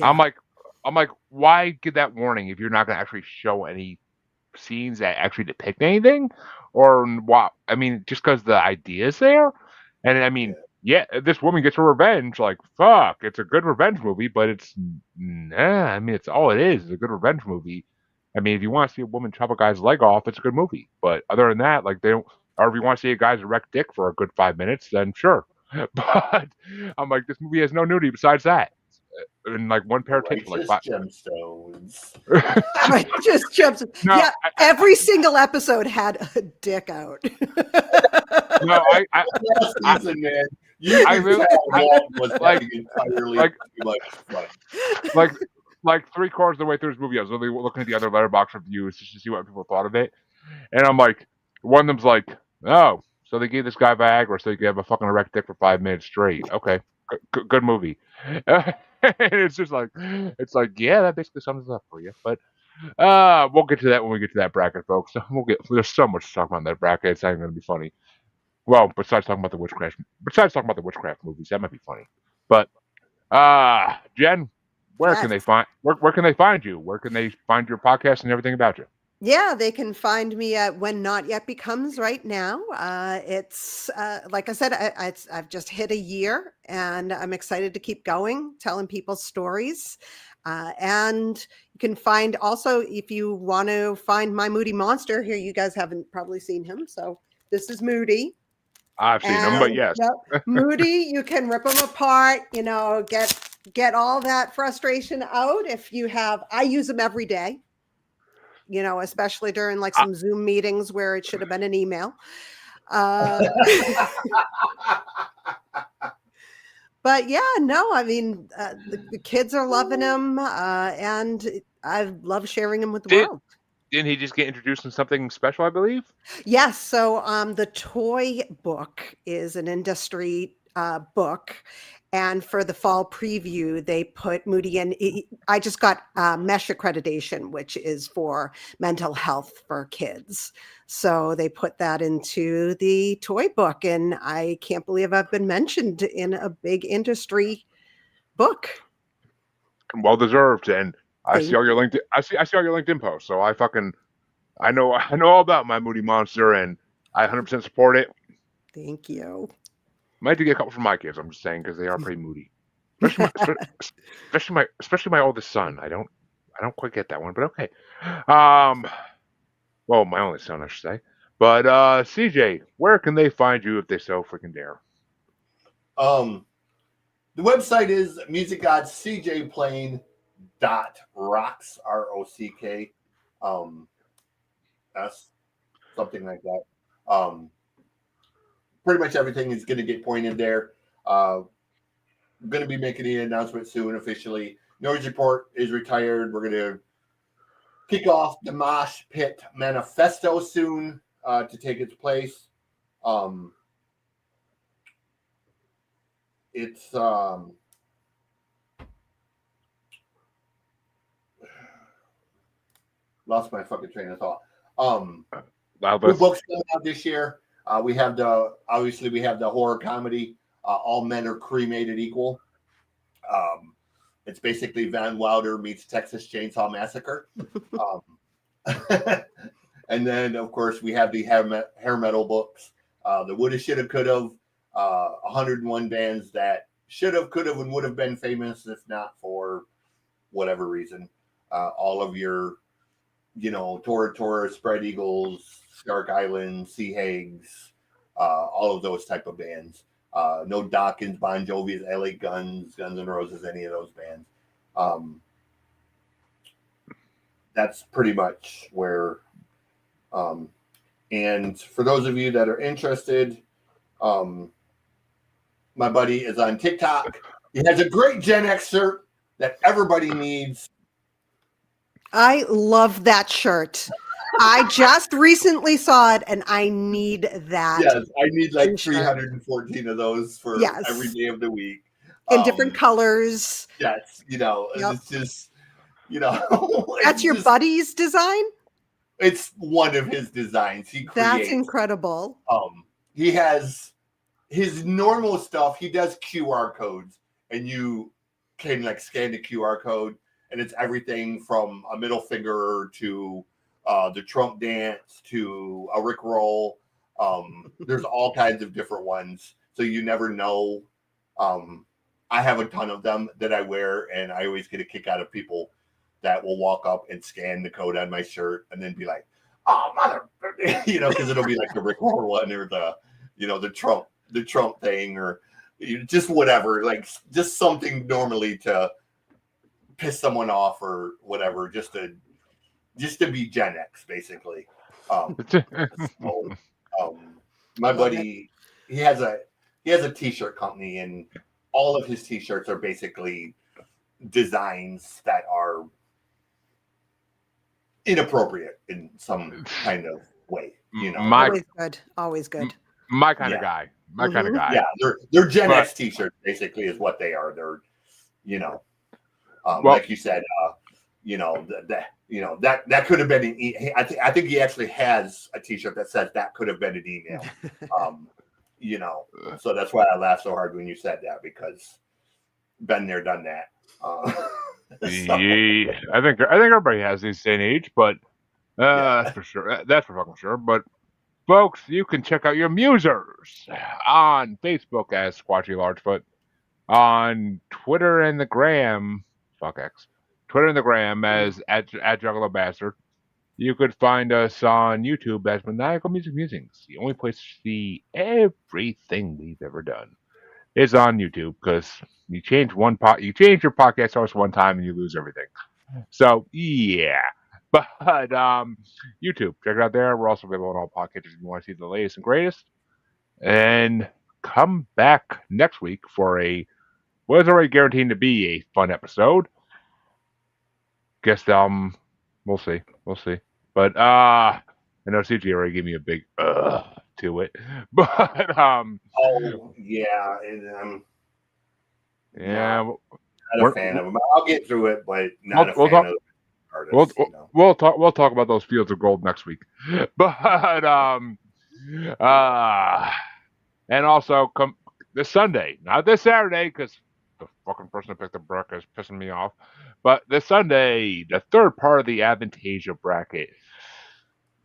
I'm Yeah. like, I'm like, why give that warning if you're not going to actually show any scenes that actually depict anything, or what? I mean, just because the idea is there, and I mean, yeah, this woman gets her revenge. Like, fuck, it's a good revenge movie, but it's nah. I mean, it's all it is. It's a good revenge movie. I mean, if you want to see a woman chop a guy's leg off, it's a good movie. But other than that, like they don't. Or if you want to see a guy's erect dick for a good 5 minutes, then sure. But I'm like, this movie has no nudity besides that, and like one pair of tits for like righteous five. gemstones. Right, just jumps. No, Yeah, every single episode had a dick out. no, Last I, season, man, you I could really, tell I, Walt was like, having entirely like, too much fun. like, like 3/4 of the way through this movie, I was literally looking at the other letterbox reviews just to see what people thought of it, and I'm like, one of them's like, oh, so they gave this guy Viagra so he could have a fucking erect dick for 5 minutes straight. Okay, good movie. And it's like, yeah, that basically sums it up for you. But we'll get to that when we get to that bracket, folks. There's so much to talk about in that bracket. It's not even going to be funny. Well, besides talking about the witchcraft movies, that might be funny. But Jen, where can Yes. they find where can they find you? Where can they find your podcast and everything about you? Yeah, they can find me at When Not Yet Becomes right now. It's like I said, I've just hit a year and I'm excited to keep going, telling people stories. And you can find also, if you want to find my Moody Monster here, you guys haven't probably seen him. So this is Moody. I've seen them, but And yes, yep, Moody, you can rip them apart, get all that frustration out. If you have, I use them every day, especially during like I, some Zoom meetings where it should have been an email. Uh, but yeah, no, I mean, the kids are loving them, and I love sharing them with the did world. didn't he just get introduced in something special? I believe. Yes. So the toy book is an industry book. And for the fall preview, they put Moody in. I just got MESH accreditation, which is for mental health for kids. So they put that into the toy book. And I can't believe I've been mentioned in a big industry book. Well deserved, and I see Thank all your you. LinkedIn. I see all your LinkedIn posts, so I know all about my Moody Monster, and I 100% support it. Thank you. Might have to get a couple from my kids. I'm just saying because they are pretty moody, especially my oldest son. I don't quite get that one, but okay. Um, well, my only son, I should say. But CJ, where can they find you if they so freaking dare? The website is musicgodscjplane.rocks, ROCK. That's something like that. Pretty much everything is going to get pointed there. I'm going to be making the announcement soon officially. Noise Report is retired. We're going to kick off the Mosh Pit Manifesto soon to take its place. It's lost my fucking train of thought. New books coming out this year. We have the horror comedy. All Men Are Cremated Equal. It's basically Van Wilder meets Texas Chainsaw Massacre. And then, of course, we have the hair metal books. The Woulda, Shoulda, Coulda, 101 bands that should have, could have, and would have been famous if not for whatever reason. All of your, Tora Tora, Spread Eagles, Stark Island, Sea Hags, all of those type of bands. No Dawkins, Bon Jovi's, LA Guns, Guns N' Roses, any of those bands. that's pretty much where. And for those of you that are interested, my buddy is on TikTok. He has a great Gen X shirt that everybody needs. I love that shirt. I just recently saw it and I need that. Yes, I need like T-shirt. 314 of those for every day of the week. In different colors. Yes, it's just, That's your buddy's design? It's one of his designs. He creates. That's incredible. He has his normal stuff. He does QR codes, and you can like scan the QR code, and it's everything from a middle finger to the Trump dance to a Rick roll. There's all kinds of different ones, so you never know. I have a ton of them that I wear, and I always get a kick out of people that will walk up and scan the code on my shirt and then be like, "Oh, mother," because it'll be like the Rick roll one or the Trump thing or just whatever, like just something normally to piss someone off or whatever, just to be Gen X, basically. My buddy, he has a t-shirt company, and all of his t-shirts are basically designs that are inappropriate in some kind of way. Always good. My kind of guy. Kind of guy. Yeah, they're Gen X t-shirts, basically, is what they are. They're, like you said, that could have been an I think he actually has a t-shirt that says that could have been an email. So that's why I laughed so hard when you said that, because been there, done that. Yeah, I think everybody has these day and age, but that's for sure. That's for fucking sure. But folks, you can check out your musers on Facebook as Squatchy Largefoot, on Twitter and the Gram, fuck X, Twitter and the Gram as at Juggalo Bastard. You could find us on YouTube as Maniacal Music Musings. The only place to see everything we've ever done is on YouTube, because you change your podcast host one time and you lose everything. So yeah, but YouTube, check it out there. We're also available on all podcasts if you want to see the latest and greatest. And come back next week for what is already guaranteed to be a fun episode. Guess we'll see. But I know CG already gave me a big to it. But yeah, and yeah, not a fan of them. I'll get through it, but not a fan of the artists. We'll talk about those fields of gold next week. But and also come this Sunday, not this Saturday, because the fucking person who picked the bracket is pissing me off. But this Sunday, the third part of the Avantasia bracket.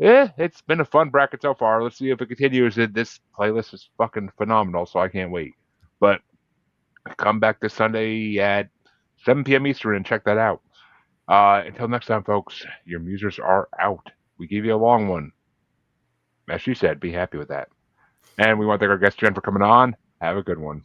It's been a fun bracket so far. Let's see if it continues. This playlist is fucking phenomenal, so I can't wait. But come back this Sunday at 7 p.m. Eastern and check that out. Until next time, folks, your musers are out. We gave you a long one. As she said, be happy with that. And we want to thank our guest, Jen, for coming on. Have a good one.